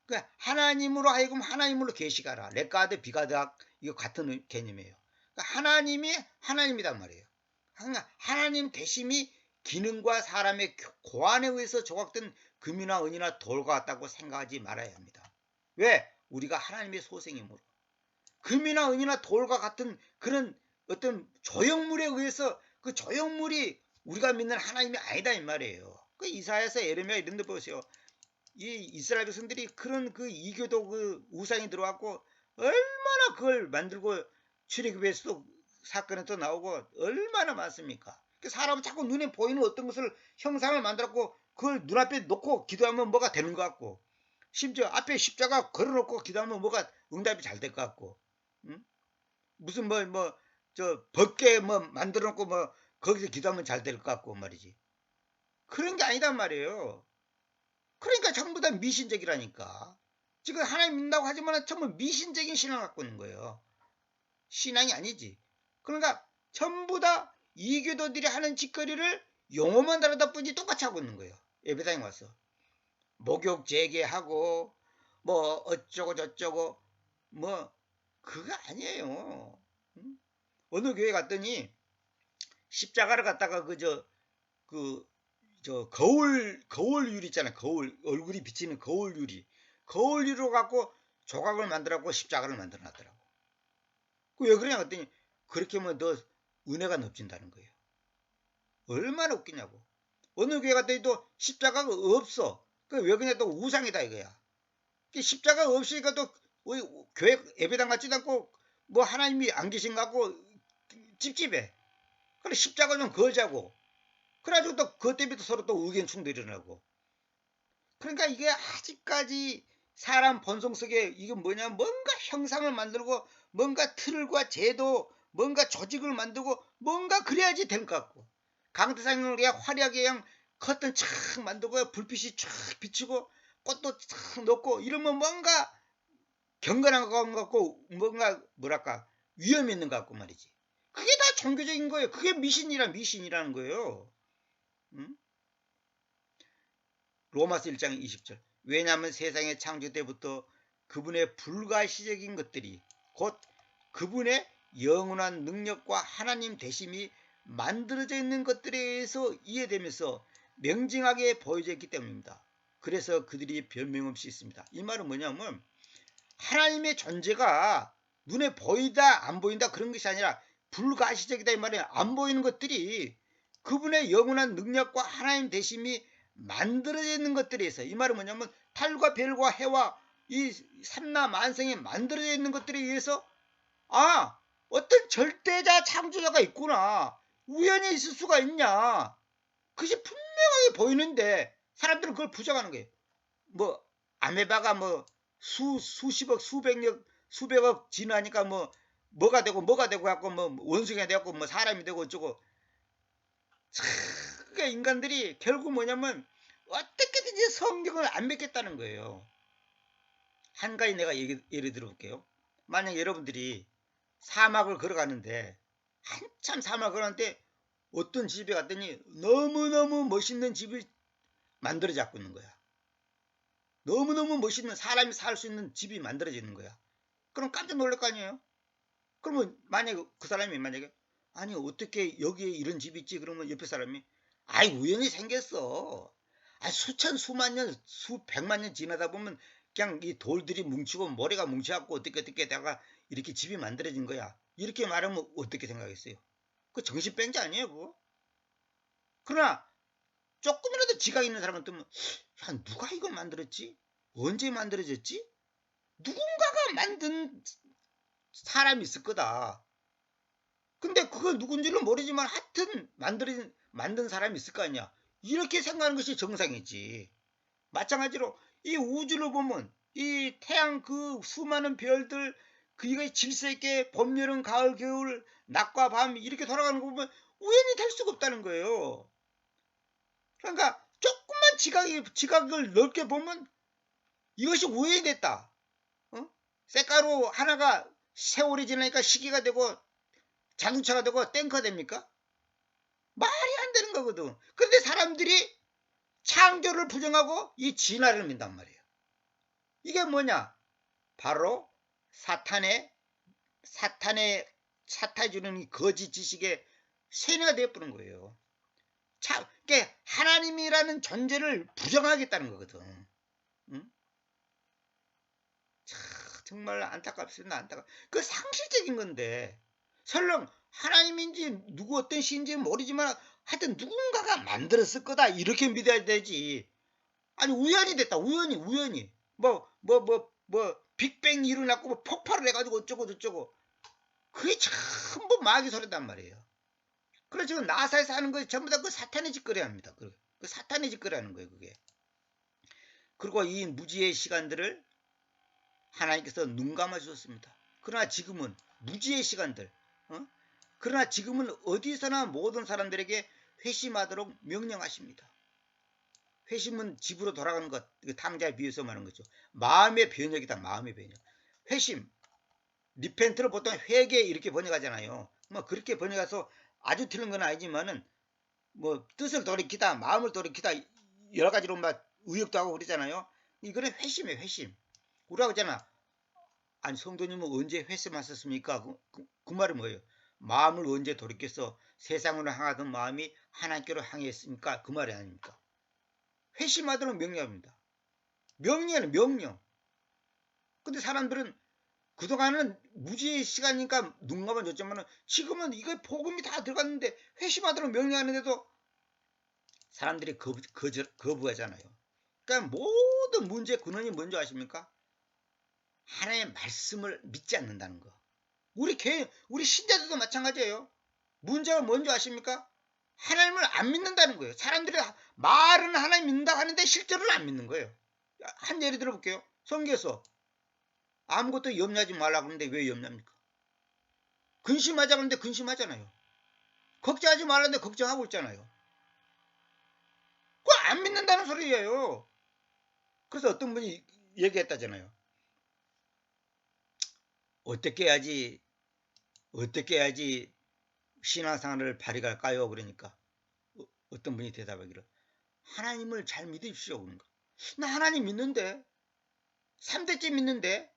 그러니까 하나님으로 하여금 하나님으로 계시가라. 레가드 비가드 이거 같은 개념이에요. 그러니까 하나님이 하나님이란 말이에요. 그러니까 하나님 대심이 기능과 사람의 고안에 의해서 조각된 금이나 은이나 돌과 같다고 생각하지 말아야 합니다. 왜? 우리가 하나님의 소생이므로. 금이나 은이나 돌과 같은 그런 어떤 조형물에 의해서 그 조형물이 우리가 믿는 하나님이 아니다 이 말이에요. 그 이사야서 예레미야 이런 데 보세요. 이 이스라엘 백성들이 그런 그 이교도 그 우상이 들어왔고 얼마나 얼마나 그걸 만들고 출애굽에서도 사건에 또 나오고 얼마나 많습니까? 사람은 자꾸 눈에 보이는 어떤 것을 형상을 만들었고 그걸 눈앞에 놓고 기도하면 뭐가 되는 것 같고 심지어 앞에 십자가 걸어놓고 기도하면 뭐가 응답이 잘 될 것 같고 응? 무슨 저 벗게 만들어 놓고 거기서 기도하면 잘 될 것 같고 말이지. 그런 게 아니단 말이에요. 그러니까 전부 다 미신적이라니까. 지금 하나님 믿는다고 하지만 전부 미신적인 신앙을 갖고 있는 거예요. 신앙이 아니지. 그러니까 전부 다 이교도들이 하는 짓거리를 용어만 다르다 뿐이지 똑같이 하고 있는 거예요. 예배당에 와서 목욕 재개하고 어쩌고 저쩌고 그거 아니에요. 응? 어느 교회 갔더니 십자가를 갖다가 거울 유리 있잖아요. 거울, 얼굴이 비치는 거울 유리로 갖고 조각을 만들어갖고 십자가를 만들어 놨더라고. 왜 그러냐 그랬더니 그렇게 하면 너 은혜가 넘친다는 거예요. 얼마나 웃기냐고. 어느 교회 갔더니 또 십자가가 없어. 왜 그러냐 또 우상이다 이거야. 십자가가 없으니까 또 교회 예배당 같지도 않고 하나님이 안 계신 것 같고 찝찝해. 그래 십자가 좀 걸자고. 그래가지고 또 그것 때문에 또 서로 또 의견 충돌이 일어나고. 그러니까 이게 아직까지 사람 본성 속에 이게 뭐냐면 뭔가 형상을 만들고 뭔가 틀과 제도 뭔가 조직을 만들고 뭔가 그래야지 될 것 같고 강대상을 그냥 화려하게 그냥 커튼 촥 만들고 불빛이 촥 비치고 꽃도 촥 넣고 이러면 뭔가 경건한 것 같고 뭔가 뭐랄까 위험 있는 것 같고 말이지. 그게 다 종교적인 거예요. 그게 미신이라는 거예요. 응? 로마서 1장 20절. 왜냐하면 세상의 창조 때부터 그분의 불가시적인 것들이 곧 그분의 영원한 능력과 하나님 되심이 만들어져 있는 것들에 의해서 이해되면서 명징하게 보여져 있기 때문입니다. 그래서 그들이 변명없이 있습니다. 이 말은 뭐냐면 하나님의 존재가 눈에 보이다 안 보인다 그런 것이 아니라 불가시적이다 이 말이에요. 안 보이는 것들이 그분의 영원한 능력과 하나님 되심이 만들어져 있는 것들에 있어요. 이 말은 뭐냐면 달과 별과 해와 이 삼라 만성이 만들어져 있는 것들에 의해서 어떤 절대자 창조자가 있구나. 우연히 있을 수가 있냐. 그것이 분명하게 보이는데 사람들은 그걸 부정하는 거예요. 아메바가 수십억 수백억 진화하니까 뭐가 되고 갖고 원숭이가 되고 사람이 되고 어쩌고. 그러니까 인간들이 결국 뭐냐면 어떻게든지 성경을 안 믿겠다는 거예요. 한 가지 내가 예를 들어볼게요. 만약 여러분들이 사막을 걸어가는데 한참 사막을 걸어가는데 어떤 집에 갔더니 너무너무 멋있는 집이 만들어져 있는 거야. 너무너무 멋있는 사람이 살 수 있는 집이 만들어져 있는 거야. 그럼 깜짝 놀랄 거 아니에요? 그러면 만약에 그 사람이 아니 어떻게 여기에 이런 집이 있지? 그러면 옆에 사람이 우연히 생겼어. 수천 수만 년 수백만 년 지나다 보면 그냥 이 돌들이 뭉치고 모래가 뭉쳐갖고 어떻게 되다가 이렇게 집이 만들어진 거야. 이렇게 말하면 어떻게 생각했어요? 그 정신병자 아니에요 그거? 그러나 조금이라도 지각 있는 사람은 뜨면 누가 이걸 만들었지? 언제 만들어졌지? 누군가가 만든 사람이 있을 거다. 근데 그건 누군지는 모르지만 하여튼 만든 사람이 있을 거 아니야. 이렇게 생각하는 것이 정상이지. 마찬가지로 이 우주를 보면 이 태양 그 수많은 별들 그게 질서 있게 봄, 여름, 가을, 겨울, 낮과 밤 이렇게 돌아가는 거 보면 우연히 될 수가 없다는 거예요. 그러니까 조금만 지각을 넓게 보면 이것이 우연이 됐다. 쇳가루 하나가 세월이 지나니까 시계가 되고 자동차가 되고 탱커가 됩니까? 말이 안 되는 거거든. 그런데 사람들이 창조를 부정하고 이 진화를 믿단 말이에요. 이게 뭐냐? 바로 사탄이 주는 이 거짓 지식의 세뇌가 되어버린 거예요. 그러니까 하나님이라는 존재를 부정하겠다는 거거든. 응? 정말 안타깝습니다. 그 상실적인 건데 설령 하나님인지 누구 어떤 신인지 모르지만 하여튼 누군가가 만들었을 거다 이렇게 믿어야 되지. 아니 우연이 됐다. 우연히 빅뱅이 일어났고 뭐 폭발을 해가지고 어쩌고 저쩌고. 그게 전부 마귀 소리단 말이에요. 그래서 지금 나사에서 하는 거 전부 다 그 사탄의 짓거리 합니다. 그 사탄의 짓거리 하는 거예요, 그게. 그리고 이 무지의 시간들을 하나님께서 눈 감아 주셨습니다. 그러나 지금은 무지의 시간들, 그러나 지금은 어디서나 모든 사람들에게 회심하도록 명령하십니다. 회심은 집으로 돌아가는 것, 탕자에 비해서 말하는 거죠. 마음의 변혁이다, 마음의 변혁. 회심, 리펜트를 보통 회개 이렇게 번역하잖아요. 뭐 그렇게 번역해서 아주 틀린 건 아니지만은 뭐 뜻을 돌이키다, 마음을 돌이키다 여러 가지로 막 의역도 하고 그러잖아요. 이거는 회심이에요, 회심. 우리가 그러잖아. 아니 성도님은 언제 회심하셨습니까? 그 말이 뭐예요? 마음을 언제 돌이켜서 세상으로 향하던 마음이 하나님께로 향했습니까? 그 말이 아닙니까? 회심하도록 명령합니다. 명령은 명령. 근데 사람들은 그동안은 무지의 시간이니까 눈 감아줬지만 지금은 이거 복음이 다 들어갔는데 회심하도록 명령하는데도 사람들이 거부하잖아요. 그러니까 모든 문제의 근원이 뭔지 아십니까? 하나님의 말씀을 믿지 않는다는 거. 우리 신자들도 마찬가지예요. 문제가 뭔지 아십니까? 하나님을 안 믿는다는 거예요. 사람들이 말은 하나님 믿는다 하는데 실제로는 안 믿는 거예요. 한 예를 들어볼게요. 성경에서 아무것도 염려하지 말라고 하는데 왜 염려합니까? 근심하자 하는데 근심하잖아요. 걱정하지 말라는데 걱정하고 있잖아요. 그거 안 믿는다는 소리예요. 그래서 어떤 분이 얘기했다잖아요. 어떻게 해야지 신앙생활을 발휘할까요? 그러니까 어떤 분이 대답하기를 하나님을 잘 믿으십시오. 그런가. 나 하나님 믿는데 3대째 믿는데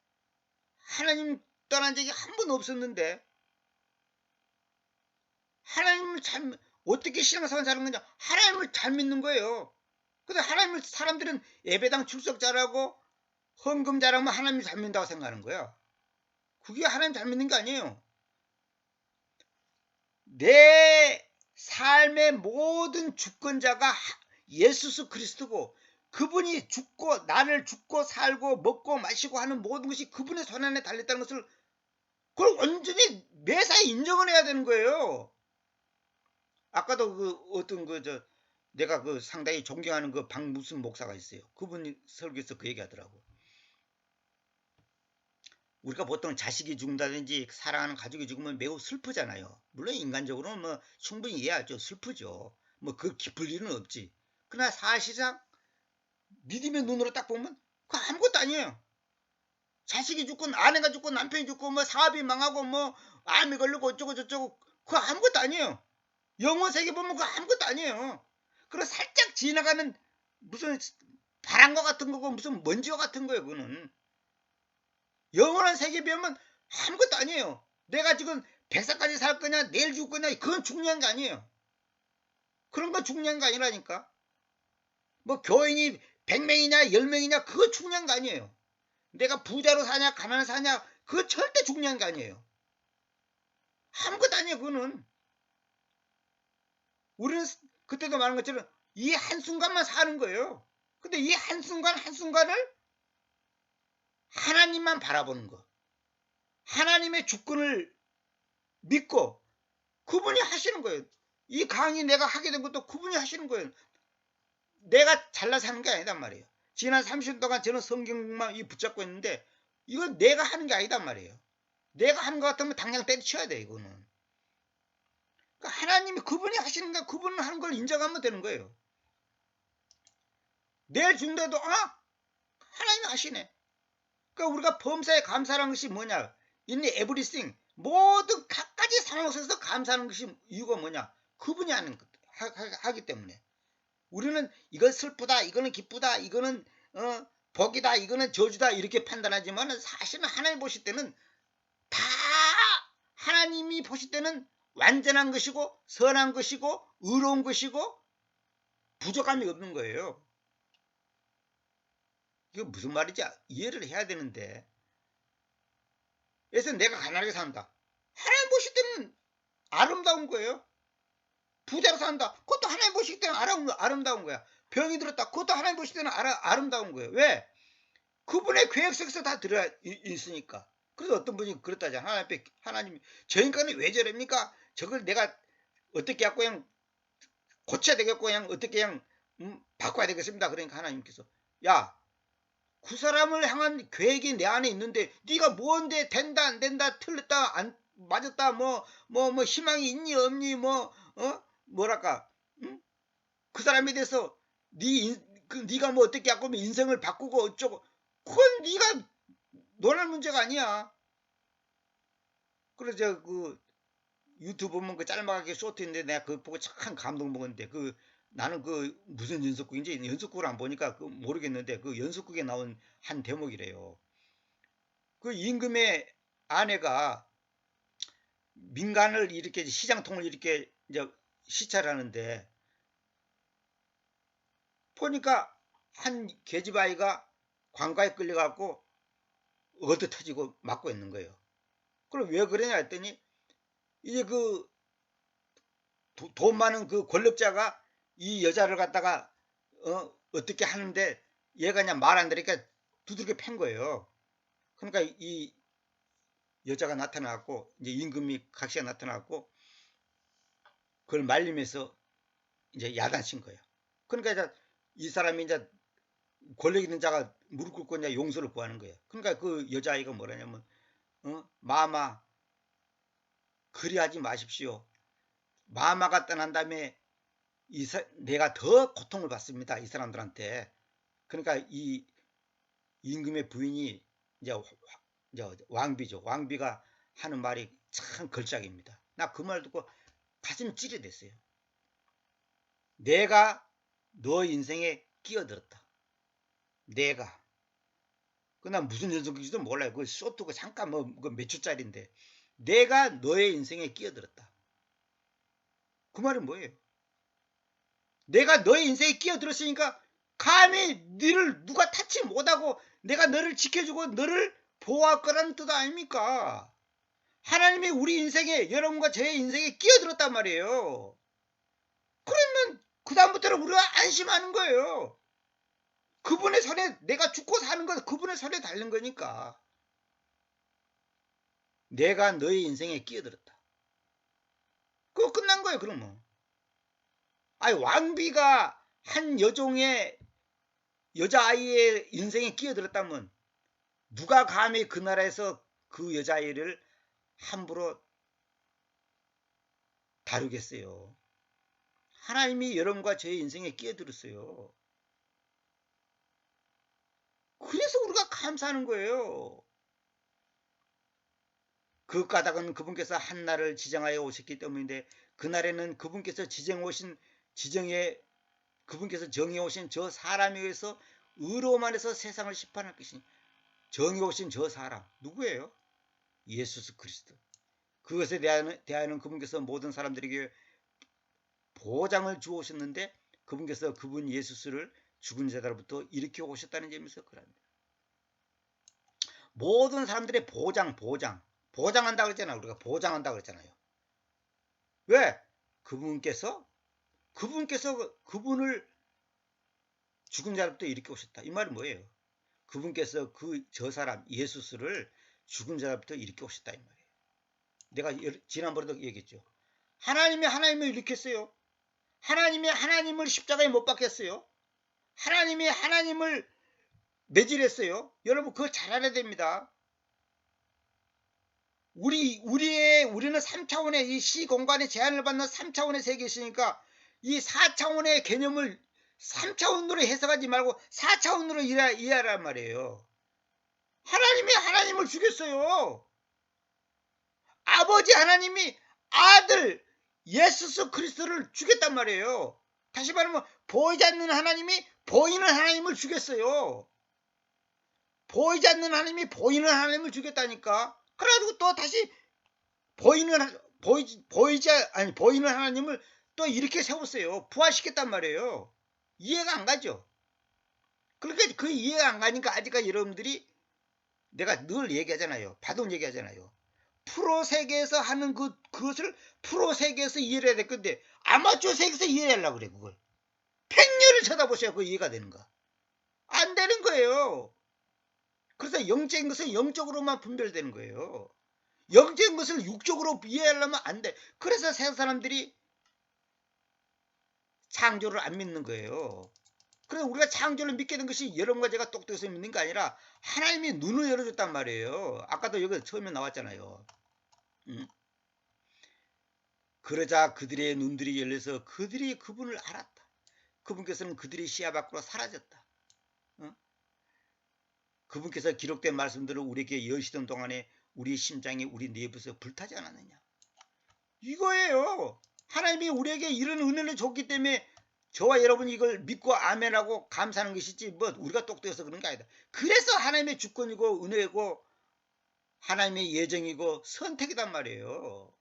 하나님 떠난 적이 한 번 없었는데 하나님을 잘 어떻게 신앙생활 잘하는 거냐? 하나님을 잘 믿는 거예요. 근데 하나님을 사람들은 예배당 출석 잘하고 헌금 잘하면 하나님을 잘 믿는다고 생각하는 거야. 그게 하나님 잘 믿는 게 아니에요. 내 삶의 모든 주권자가 예수 그리스도고 그분이 죽고 나를 죽고 살고 먹고 마시고 하는 모든 것이 그분의 손 안에 달렸다는 것을 그걸 완전히 매사에 인정을 해야 되는 거예요. 아까도 내가 상당히 존경하는 그 박무순 목사가 있어요. 그분이 설교에서 그 얘기하더라고. 우리가 보통 자식이 죽는다든지 사랑하는 가족이 죽으면 매우 슬프잖아요. 물론 인간적으로는 뭐 충분히 이해하죠. 슬프죠. 뭐 그 기쁠 일은 없지. 그러나 사실상 믿음의 눈으로 딱 보면 그거 아무것도 아니에요. 자식이 죽고 아내가 죽고 남편이 죽고 뭐 사업이 망하고 뭐 암이 걸리고 어쩌고 저쩌고 그거 아무것도 아니에요. 영어 세계 보면 그거 아무것도 아니에요. 그리고 살짝 지나가는 무슨 바람과 같은 거고 무슨 먼지와 같은 거예요. 그거는. 영원한 세계 보면 아무것도 아니에요. 내가 지금 100살까지 살 거냐 내일 죽을 거냐 그건 중요한 게 아니에요. 그런 건 중요한 게 아니라니까. 뭐 교인이 100명이냐 10명이냐 그거 중요한 거 아니에요. 내가 부자로 사냐 가난하게 사냐 그거 절대 중요한 게 아니에요. 아무것도 아니에요. 그거는. 우리는 그때도 말한 것처럼 이 한순간만 사는 거예요. 근데 이 한순간 한순간을 하나님만 바라보는 거. 하나님의 주권을 믿고 그분이 하시는 거예요. 이 강의 내가 하게 된 것도 그분이 하시는 거예요. 내가 잘나서 하는 게 아니단 말이에요. 지난 30년 동안 저는 성경만 붙잡고 있는데 이건 내가 하는 게 아니단 말이에요. 내가 하는 것 같으면 당장 때려쳐야 돼. 이거는. 그러니까 하나님이 그분이 하시는 거 그분은 하는 걸 인정하면 되는 거예요. 내일 죽는데도 하나님이 하시네. 그러니까 우리가 범사에 감사하는 것이 뭐냐? In everything. 모든 각가지 상황 속에서 감사하는 것이 이유가 뭐냐? 그분이 하기 때문에. 우리는 이건 슬프다, 이거는 기쁘다, 이거는 복이다, 이거는 저주다 이렇게 판단하지만 사실은 하나님 보실 때는 다 하나님이 보실 때는 완전한 것이고 선한 것이고 의로운 것이고 부족함이 없는 거예요. 이게 무슨 말인지 이해를 해야 되는데 그래서 내가 가난하게 산다. 하나님 보실 때는 아름다운 거예요. 부자로 산다. 그것도 하나님 보실 때는 아름다운 거야. 병이 들었다. 그것도 하나님 보실 때는 아름다운 거예요. 왜? 그분의 계획 속에서 다 들어 있으니까. 그래서 어떤 분이 그랬다잖아. 하나님 저 인간은 왜 저럽니까? 저걸 내가 어떻게 하고 그냥 고쳐야 되겠고 그냥 어떻게 그냥 바꿔야 되겠습니다. 그러니까 하나님께서 야, 그 사람을 향한 계획이 내 안에 있는데 네가 뭔데 된다 안 된다 틀렸다 안 맞았다 뭐 희망이 있니 없니 뭐랄까 그 사람에 대해서 네가 뭐 어떻게 하고 인생을 바꾸고 어쩌고 그건 네가 논할 문제가 아니야. 그래서 그 유튜브 보면 그 짤막하게 쇼트인데 내가 그거 보고 참 감동 먹었는데 그 나는 그 무슨 연속극인지 연속극을 안 보니까 그 모르겠는데 그 연속극에 나온 한 대목이래요. 그 임금의 아내가 민간을 이렇게 시장통을 이렇게 이제 시찰을 하는데 보니까 한 계집아이가 관가에 끌려갖고 얻어 터지고 맞고 있는 거예요. 그럼 왜 그러냐 했더니 이제 그 돈 많은 그 권력자가 이 여자를 갖다가 어떻게 하는데 얘가 그냥 말 안 들으니까 두들겨 팬 거예요. 그러니까 이 여자가 나타나고 이제 임금이 각시가 나타나고 그걸 말리면서 이제 야단친 거예요. 그러니까 이제 이 사람이 이제 권력 있는 자가 무릎 꿇고 이제 용서를 구하는 거예요. 그러니까 그 여자아이가 뭐라냐면 마마 그리하지 마십시오. 마마가 떠난 다음에 내가 더 고통을 받습니다. 이 사람들한테. 그러니까 이 임금의 부인이 이제 왕비죠. 왕비가 하는 말이 참 걸작입니다. 나 그 말 듣고 가슴이 찌릿했어요. 내가 너 인생에 끼어들었다. 내가. 그난 무슨 연속인지도 몰라요. 그 쇼트가 잠깐 몇 초짜리인데 내가 너의 인생에 끼어들었다. 그 말은 뭐예요? 내가 너의 인생에 끼어들었으니까 감히 너를 누가 타치 못하고 내가 너를 지켜주고 너를 보호할 거라는 뜻 아닙니까? 하나님이 우리 인생에 여러분과 제 인생에 끼어들었단 말이에요. 그러면 그 다음부터는 우리가 안심하는 거예요. 그분의 손에 내가 죽고 사는 건 그분의 손에 달린 거니까. 내가 너의 인생에 끼어들었다. 그거 끝난 거예요. 그러면. 아니 왕비가 한 여종의 여자아이의 인생에 끼어들었다면 누가 감히 그 나라에서 그 여자아이를 함부로 다루겠어요. 하나님이 여러분과 제 인생에 끼어들었어요. 그래서 우리가 감사하는 거예요. 그 까닭은 그분께서 한나를 지정하여 오셨기 때문인데 그날에는 그분께서 그분께서 정해 오신 저 사람에 의해서 의로만 해서 세상을 심판할 것이니 정해 오신 저 사람 누구예요? 예수 그리스도. 그것에 대하여는 그분께서 모든 사람들에게 보장을 주오셨는데 그분께서 그분 예수를 죽은 자들로부터 일으켜 오셨다는 점에서 그럽니다. 모든 사람들의 보장한다고 그랬잖아요. 우리가 보장한다고 그랬잖아요. 왜? 그분께서 그분을 죽은 자로부터 일으켜 오셨다. 이 말은 뭐예요? 그분께서 저 사람 예수를 죽은 자로부터 일으켜 오셨다 이 말이에요. 내가 지난번에도 얘기했죠. 하나님이 하나님을 일으켰어요. 하나님이 하나님을 십자가에 못 박혔어요. 하나님이 하나님을 매질했어요. 여러분 그거 잘 알아야 됩니다. 우리는 3차원의 이 시공간의 제한을 받는 3차원의 세계에 있으니까 이 4차원의 개념을 3차원으로 해석하지 말고 4차원으로 이해하란 말이에요. 하나님이 하나님을 죽였어요. 아버지 하나님이 아들 예수 그리스도를 죽였단 말이에요. 다시 말하면 보이지 않는 하나님이 보이는 하나님을 죽였어요. 보이지 않는 하나님이 보이는 하나님을 죽였다니까. 그래가지고 또 다시 보이는 하나님을 또 이렇게 세웠어요. 부활시켰단 말이에요. 이해가 안 가죠. 그러니까 그 이해가 안 가니까 아직까지 여러분들이 내가 늘 얘기하잖아요. 바돈 얘기하잖아요. 프로 세계에서 하는 그것을 프로 세계에서 이해를 해야 될 건데 아마추어 세계에서 이해하려고 그래 그걸. 팽녀를 쳐다보셔야 그 이해가 되는가. 안 되는 거예요. 그래서 영적인 것은 영적으로만 분별되는 거예요. 영적인 것을 육적으로 이해하려면 안 돼. 그래서 세상 사람들이 창조를 안 믿는 거예요. 그래서 우리가 창조를 믿게 된 것이 여러분 가지가 똑똑해서 믿는 게 아니라 하나님이 눈을 열어줬단 말이에요. 아까도 여기 처음에 나왔잖아요. 그러자 그들의 눈들이 열려서 그들이 그분을 알았다. 그분께서는 그들의 시야 밖으로 사라졌다. 그분께서 기록된 말씀들을 우리에게 여시던 동안에 우리 심장이 우리 내부에서 불타지 않았느냐. 이거예요. 하나님이 우리에게 이런 은혜를 줬기 때문에 저와 여러분이 이걸 믿고 아멘하고 감사하는 것이지 뭐 우리가 똑똑해서 그런 게 아니다. 그래서 하나님의 주권이고 은혜고 하나님의 예정이고 선택이단 말이에요.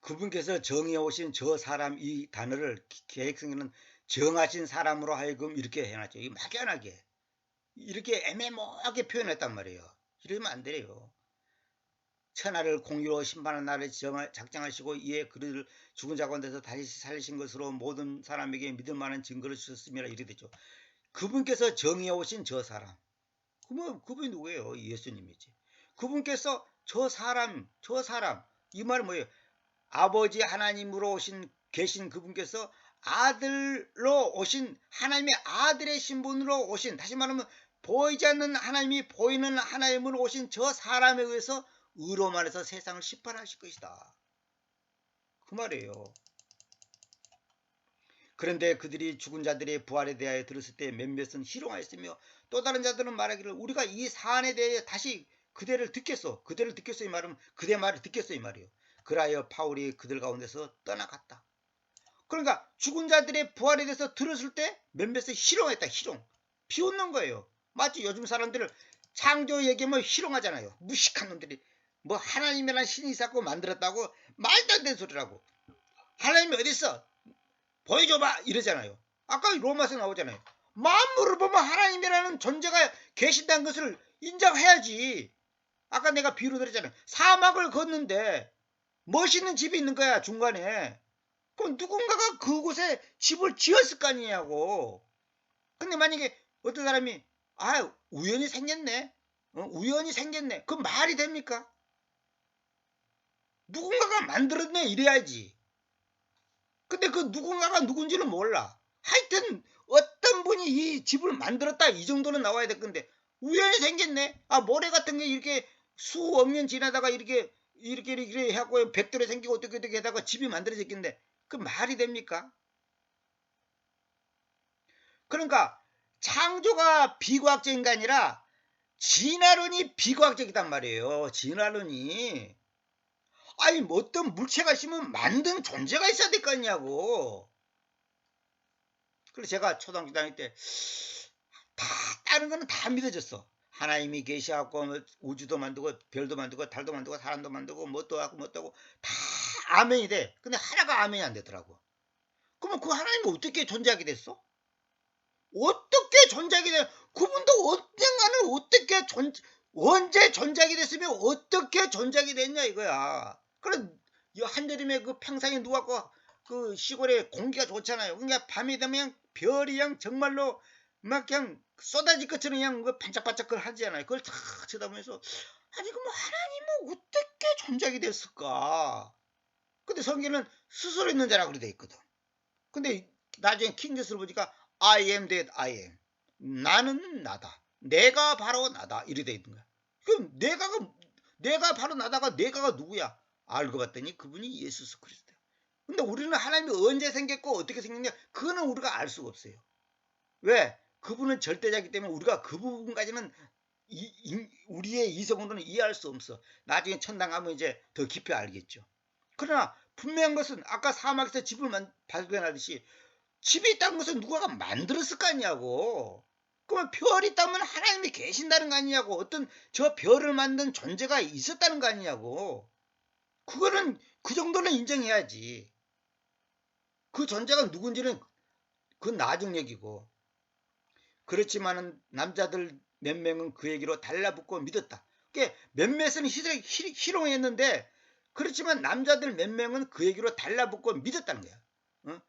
그분께서 정해 오신 저 사람 이 단어를 계획성에는 정하신 사람으로 하여금 이렇게 해놨죠. 이 막연하게 이렇게 애매모호하게 표현했단 말이에요. 이러면 안 돼요. 천하를 공유로 심판하는 날을 작정하시고 이에 그를 죽은 자 가운데서 다시 살리신 것으로 모든 사람에게 믿을 만한 증거를 주셨음이라 이렇게 됐죠. 그분께서 정해 오신 저 사람. 그분이 누구예요? 예수님이지. 그분께서 저 사람 이 말은 뭐예요? 아버지 하나님으로 계신 그분께서 아들로 오신 하나님의 아들의 신분으로 오신, 다시 말하면 보이지 않는 하나님이 보이는 하나님으로 오신 저 사람에 의해서 의로만 해서 세상을 심판하실 것이다. 그 말이에요. 그런데 그들이 죽은 자들의 부활에 대하여 들었을 때 몇몇은 희롱하였으며 또 다른 자들은 말하기를 우리가 이 사안에 대해 다시 그대를 듣겠소. 그대를 듣겠소 이 말은 그대 말을 듣겠소 이 말이에요. 그라하여 바울이 그들 가운데서 떠나갔다. 그러니까 죽은 자들의 부활에 대해서 들었을 때 몇몇은 희롱했다. 희롱. 비웃는 거예요. 마치 요즘 사람들을 창조 얘기하면 희롱하잖아요. 무식한 놈들이 뭐 하나님이란 신이 있었고 만들었다고 말도 안 되는 소리라고. 하나님이 어디 있어? 보여줘봐 이러잖아요. 아까 로마서 나오잖아요. 만물을 보면 하나님이라는 존재가 계신다는 것을 인정해야지. 아까 내가 비유로 들었잖아요. 사막을 걷는데 멋있는 집이 있는 거야 중간에. 그럼 누군가가 그곳에 집을 지었을 거 아니냐고. 근데 만약에 어떤 사람이 우연히 생겼네. 우연히 생겼네. 그 말이 됩니까? 누군가가 만들었네 이래야지. 근데 그 누군가가 누군지는 몰라. 하여튼 어떤 분이 이 집을 만들었다 이 정도는 나와야 될 건데 우연히 생겼네. 모래 같은 게 이렇게 수억 년 지나다가 이렇게 하고 벽돌이 생기고 어떻게 하다가 집이 만들어졌겠는데 그 말이 됩니까? 그러니까 창조가 비과학적인 게 아니라 진화론이 비과학적이단 말이에요. 진화론이. 뭐 어떤 물체가 있으면 만든 존재가 있어야 될 거 아니냐고. 그래서 제가 초등학교 다닐 때 다 다른 거는 다 믿어졌어. 하나님이 계시갖고 우주도 만들고 별도 만들고 달도 만들고 사람도 만들고 뭣도 하고 뭣도 하고 다 아멘이 돼. 근데 하나가 아멘이 안 되더라고. 그러면 그 하나님이 어떻게 존재하게 됐어? 어떻게 존재하게 돼? 그분도 언젠가는 언제 존재하게 됐으면 어떻게 존재하게 됐냐 이거야. 그래 한여름에 그 평상에 누워갖고 그 시골에 공기가 좋잖아요. 그러니까 밤이 되면 별이 그냥 정말로 막 그냥 쏟아질 것처럼 그냥 그 반짝반짝 하잖아요. 그걸 탁 쳐다보면서 아니 그럼 하나님은 어떻게 존재하게 됐을까? 근데 성경은 스스로 있는 자라고 그래 돼 있거든. 근데 나중에 킹제스를 보니까 I am that I am. 나는 나다. 내가 바로 나다. 이래 돼 있는 거야. 그럼 내가 바로 나다가 내가가 누구야? 알고 봤더니 그분이 예수 그리스도야. 근데 우리는 하나님이 언제 생겼고 어떻게 생겼냐? 그거는 우리가 알 수가 없어요. 왜? 그분은 절대자이기 때문에 우리가 그 부분까지는 우리의 이성으로는 이해할 수 없어. 나중에 천당 가면 이제 더 깊이 알겠죠. 그러나 분명한 것은 아까 사막에서 집을 발견하듯이 집이 있다는 것은 누가 만들었을 거 아니냐고. 그러면 별이 있다면 하나님이 계신다는 거 아니냐고. 어떤 저 별을 만든 존재가 있었다는 거 아니냐고. 그거는 그 정도는 인정해야지. 그 존재가 누군지는 그건 나중 얘기고. 그렇지만은 남자들 몇 명은 그 얘기로 달라붙고 믿었다. 그게 몇몇은 희롱했는데 그렇지만 남자들 몇 명은 그 얘기로 달라붙고 믿었다는 거야. 어?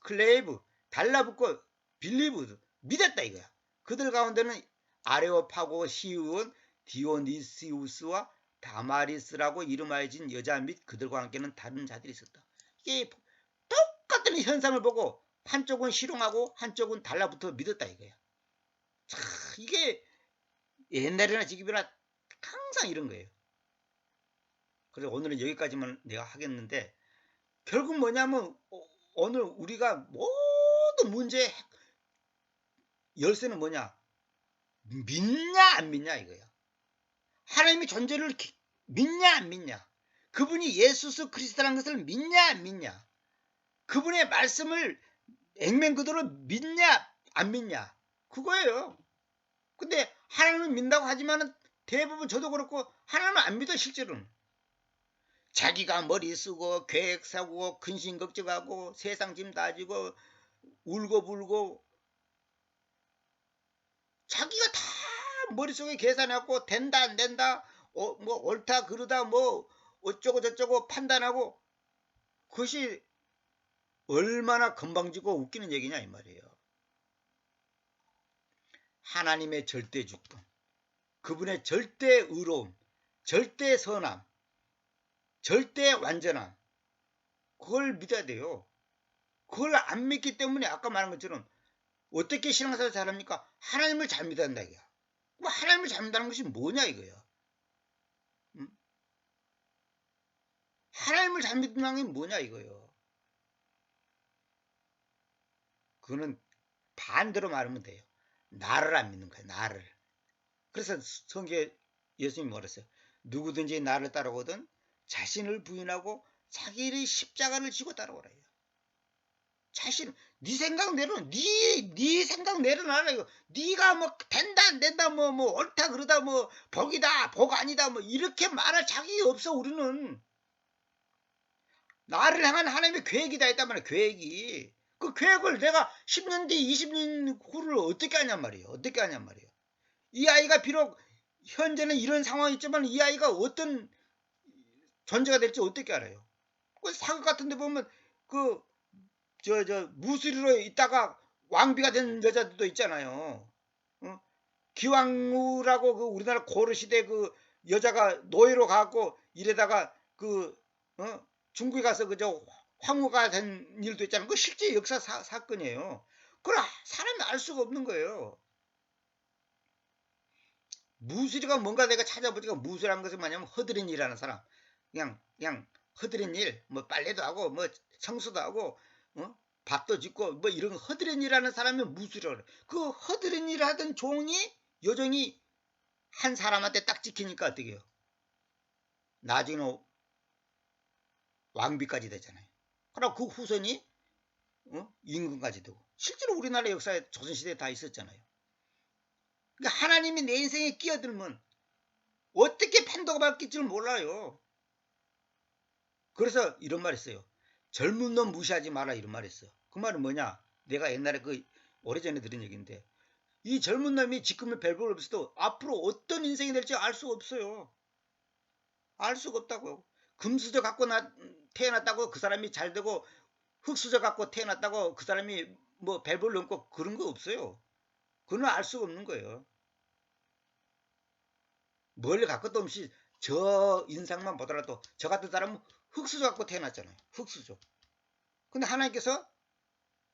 클레이브, 달라붙고 빌리브 믿었다 이거야. 그들 가운데는 아레오파고 시우온 디오니시우스와 다마리스라고 이름하여진 여자 및 그들과 함께는 다른 자들이 있었다. 이게 똑같은 현상을 보고 한쪽은 실용하고 한쪽은 달라붙어 믿었다 이거야. 자, 이게 옛날이나 지금이나 항상 이런 거예요. 그래서 오늘은 여기까지만 내가 하겠는데, 결국 뭐냐면 오늘 우리가 모든 문제의 열쇠는 뭐냐? 믿냐 안 믿냐 이거야. 하나님의 존재를 믿냐 안 믿냐? 그분이 예수 그리스도라는 것을 믿냐 안 믿냐? 그분의 말씀을 액면 그대로 믿냐 안 믿냐? 그거예요. 근데 하나님을 믿는다고 하지만은 대부분 저도 그렇고 하나님을 안 믿어 실제로는. 자기가 머리 쓰고 계획 세우고 근심 걱정하고 세상 짐 다지고 울고 불고 자기가 다 머릿속에 계산하고 된다 안 된다 뭐 옳다 그르다 뭐 어쩌고 저쩌고 판단하고, 그것이 얼마나 건방지고 웃기는 얘기냐 이 말이에요. 하나님의 절대 주권, 그분의 절대 의로움, 절대 선함, 절대 완전함, 그걸 믿어야 돼요. 그걸 안 믿기 때문에 아까 말한 것처럼 어떻게 신앙생활 잘합니까? 하나님을 잘 믿어야 한다 이거야. 뭐 하나님을 잘 믿는다는 것이 뭐냐 이거야. 응? 하나님을 잘 믿는다는 게 뭐냐 이거예요. 그거는 반대로 말하면 돼요. 나를 안 믿는 거야. 나를. 그래서 성경에 예수님이 뭐랬어요? 누구든지 나를 따라오든 자신을 부인하고 자기의 십자가를 지고 따라오라. 자신, 네 생각 내려놔. 네 생각 내려놔라 이거. 네가 뭐 된다 안 된다 뭐 옳다 그러다 뭐 복이다 복 아니다 뭐 이렇게 말할 자격이 없어. 우리는 나를 향한 하나님의 계획이다 했단 말이야. 계획이. 그 계획을 내가 10년 뒤 20년 후를 어떻게 하냔 말이에요. 어떻게 하냔 말이에요. 이 아이가 비록 현재는 이런 상황이 있지만 이 아이가 어떤 존재가 될지 어떻게 알아요? 그 사극 같은 데 보면 그 무술로 있다가 왕비가 된 여자들도 있잖아요. 어? 기왕후라고 그 우리나라 고려시대 그 여자가 노예로 가고 이래다가 그 중국에 가서 그저 황후가 된 일도 있잖아요. 그 실제 역사 사건이에요. 그걸 사람이 알 수가 없는 거예요. 무술이가 뭔가 내가 찾아보니까 무술한 것은 뭐냐면 허드렛 일하는 사람. 그냥 허드렛 일, 뭐 빨래도 하고 뭐 청소도 하고 밥도 짓고 뭐 이런 허드렛 일하는 사람이 무술이라고 그래. 그 허드렛 일 하던 종이 요정이 한 사람한테 딱 찍히니까 어떻게 해요? 나중에 왕비까지 되잖아요. 그럼 그 후손이 임금까지 되고. 실제로 우리나라 역사에 조선시대에 다 있었잖아요. 그러니까 하나님이 내 인생에 끼어들면 어떻게 판도가 바뀔 줄 몰라요. 그래서 이런 말 했어요. 젊은 놈 무시하지 마라 이런 말 했어. 그 말은 뭐냐? 내가 옛날에 오래전에 들은 얘기인데, 이 젊은 놈이 지금의 별볼 없어도 앞으로 어떤 인생이 될지 알 수 없어요. 알 수가 없다고요. 금수저 갖고 태어났다고 그 사람이 잘 되고, 흙수저 갖고 태어났다고 그 사람이 뭐 별볼 넘고 그런 거 없어요. 그건 알 수가 없는 거예요. 멀리 갈 것도 없이 저 인상만 보더라도 저 같은 사람은 흙수저 갖고 태어났잖아요. 흙수저. 근데 하나님께서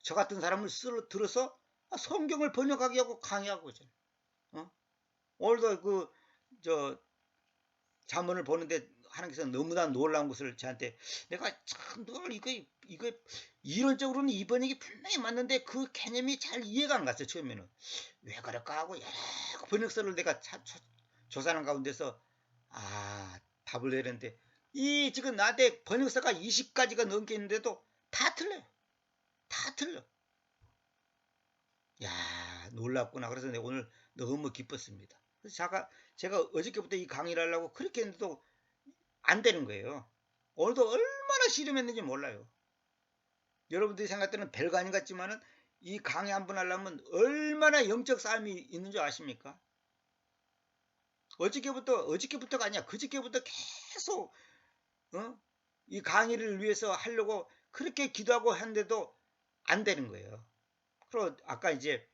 저 같은 사람을 들어서 성경을 번역하게 하고 강의하고 있잖아요. 오늘도 자문을 보는데 하나님께서 너무나 놀라운 것을 저한테, 내가 참 늘 이거 이론적으로는 이 번역이 분명히 맞는데 그 개념이 잘 이해가 안 갔어요. 처음에는 왜 그럴까 하고 여러 번역서를 내가 조사하는 가운데서 답을 내렸는데, 이 지금 나한테 번역서가 20가지가 넘게 있는데도 다 틀려요. 다 틀려. 야, 놀랍구나. 그래서 내가 오늘 너무 기뻤습니다. 그래서 제가 어저께부터 이 강의를 하려고 그렇게 했는데도 안 되는 거예요. 오늘도 얼마나 씨름했는지 몰라요. 여러분들이 생각할 때는 별거 아닌 것 같지만은 이 강의 한 번 하려면 얼마나 영적 싸움이 있는 줄 아십니까? 어저께부터가 아니야. 그저께부터 계속 이 강의를 위해서 하려고 그렇게 기도하고 했는데도 안 되는 거예요. 그리고 아까 이제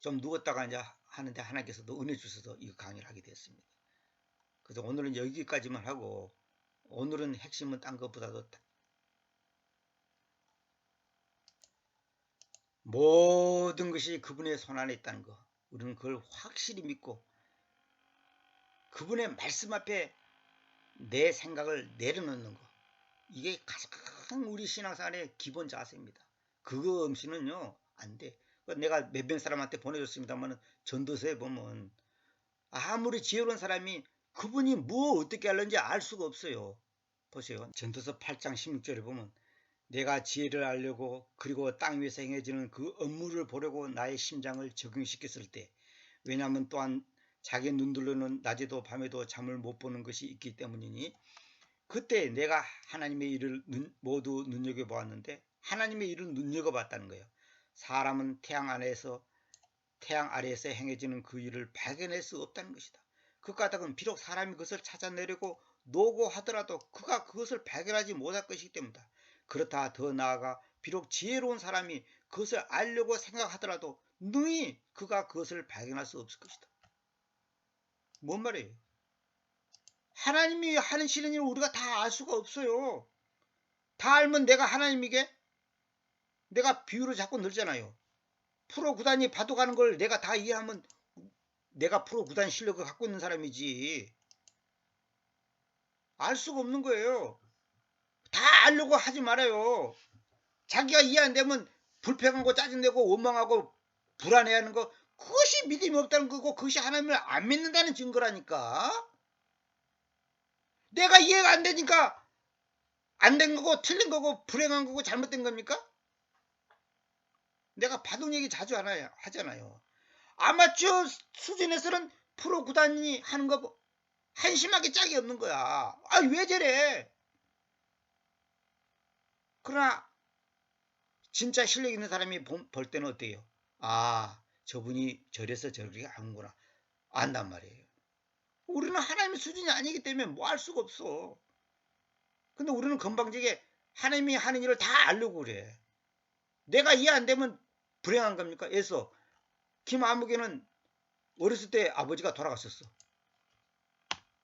좀 누웠다가 이제 하는데 하나님께서도 은혜 주셔서 이 강의를 하게 됐습니다. 그래서 오늘은 여기까지만 하고, 오늘은 핵심은 딴 것보다도 모든 것이 그분의 손 안에 있다는 거, 우리는 그걸 확실히 믿고 그분의 말씀 앞에 내 생각을 내려놓는 거, 이게 가장 우리 신앙생활의 기본 자세입니다. 그거 없이는요 안 돼. 내가 몇몇 사람한테 보내줬습니다만 전도서에 보면 아무리 지혜로운 사람이 그분이 뭐 어떻게 하는지 알 수가 없어요. 보세요. 전도서 8장 16절에 보면 내가 지혜를 알려고 그리고 땅 위에서 행해지는 그 업무를 보려고 나의 심장을 적용시켰을 때, 왜냐하면 또한 자기 눈들로는 낮에도 밤에도 잠을 못 보는 것이 있기 때문이니 그때 내가 하나님의 일을 모두 눈여겨보았는데, 하나님의 일을 눈여겨봤다는 거예요. 사람은 태양 아래에서 행해지는 그 일을 발견할 수 없다는 것이다. 그 까닭은 비록 사람이 그것을 찾아내려고 노고하더라도 그가 그것을 발견하지 못할 것이기 때문이다. 그렇다 더 나아가 비록 지혜로운 사람이 그것을 알려고 생각하더라도 능히 그가 그것을 발견할 수 없을 것이다. 뭔 말이에요? 하나님이 하시는 일을 우리가 다 알 수가 없어요. 다 알면 내가 하나님이게? 내가 비유를 자꾸 늘잖아요. 프로 구단이 바둑하는 걸 내가 다 이해하면 내가 프로 구단 실력을 갖고 있는 사람이지. 알 수가 없는 거예요. 다 알려고 하지 말아요. 자기가 이해 안 되면 불평하고 짜증내고 원망하고 불안해하는 거, 그것이 믿음이 없다는 거고 그것이 하나님을 안 믿는다는 증거라니까. 내가 이해가 안 되니까 안 된 거고 틀린 거고 불행한 거고 잘못된 겁니까? 내가 바둑 얘기 자주 하잖아요. 아마추어 수준에서는 프로 구단이 하는 거 한심하게 짝이 없는 거야. 아, 왜 저래? 그러나 진짜 실력 있는 사람이 볼 때는 어때요? 아, 저분이 저래서 저렇게 하는구나. 안단 말이에요. 우리는 하나님의 수준이 아니기 때문에 뭐 할 수가 없어. 근데 우리는 건방지게 하나님이 하는 일을 다 알려고 그래. 내가 이해 안 되면 불행한 겁니까? 그래서 김아무개는 어렸을 때 아버지가 돌아갔었어.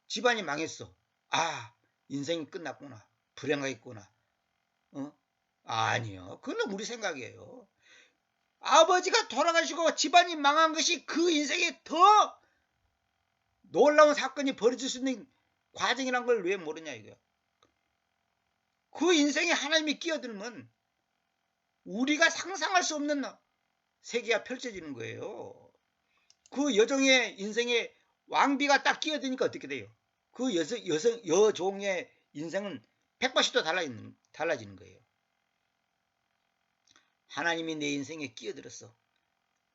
집안이 망했어. 아, 인생이 끝났구나. 불행하겠구나. 아니요. 그건 우리 생각이에요. 아버지가 돌아가시고 집안이 망한 것이 그 인생에 더 놀라운 사건이 벌어질 수 있는 과정이란 걸 왜 모르냐 이거야. 그 인생에 하나님이 끼어들면 우리가 상상할 수 없는 세계가 펼쳐지는 거예요. 그 여종의 인생에 왕비가 딱 끼어드니까 어떻게 돼요? 그 여종의 인생은 180도 달라지는 거예요. 하나님이 내 인생에 끼어들었어.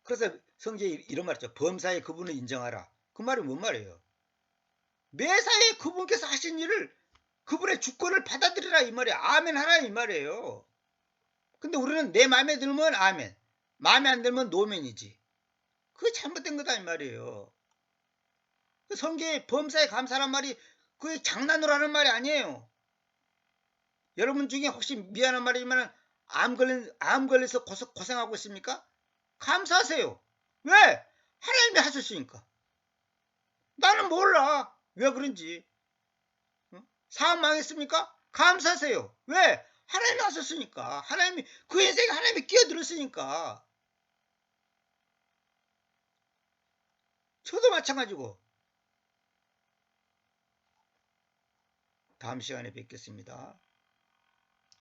그래서 성경에 이런 말 있죠. 범사에 그분을 인정하라. 그 말이 뭔 말이에요? 매사에 그분께서 하신 일을, 그분의 주권을 받아들이라 이 말이에요. 아멘 하라 이 말이에요. 근데 우리는 내 마음에 들면 아멘, 마음에 안 들면 노멘이지. 그게 잘못된 거다 이 말이에요. 성경에 범사에 감사란 말이 그게 장난으로 하는 말이 아니에요. 여러분 중에 혹시 미안한 말이지만 암 걸려서 고생하고 있습니까? 감사하세요. 왜? 하나님이 하셨으니까. 나는 몰라. 왜 그런지. 사업 망했습니까? 감사하세요. 왜? 하나님이 하셨으니까. 하나님이 그 인생에 하나님이 끼어들었으니까. 저도 마찬가지고. 다음 시간에 뵙겠습니다.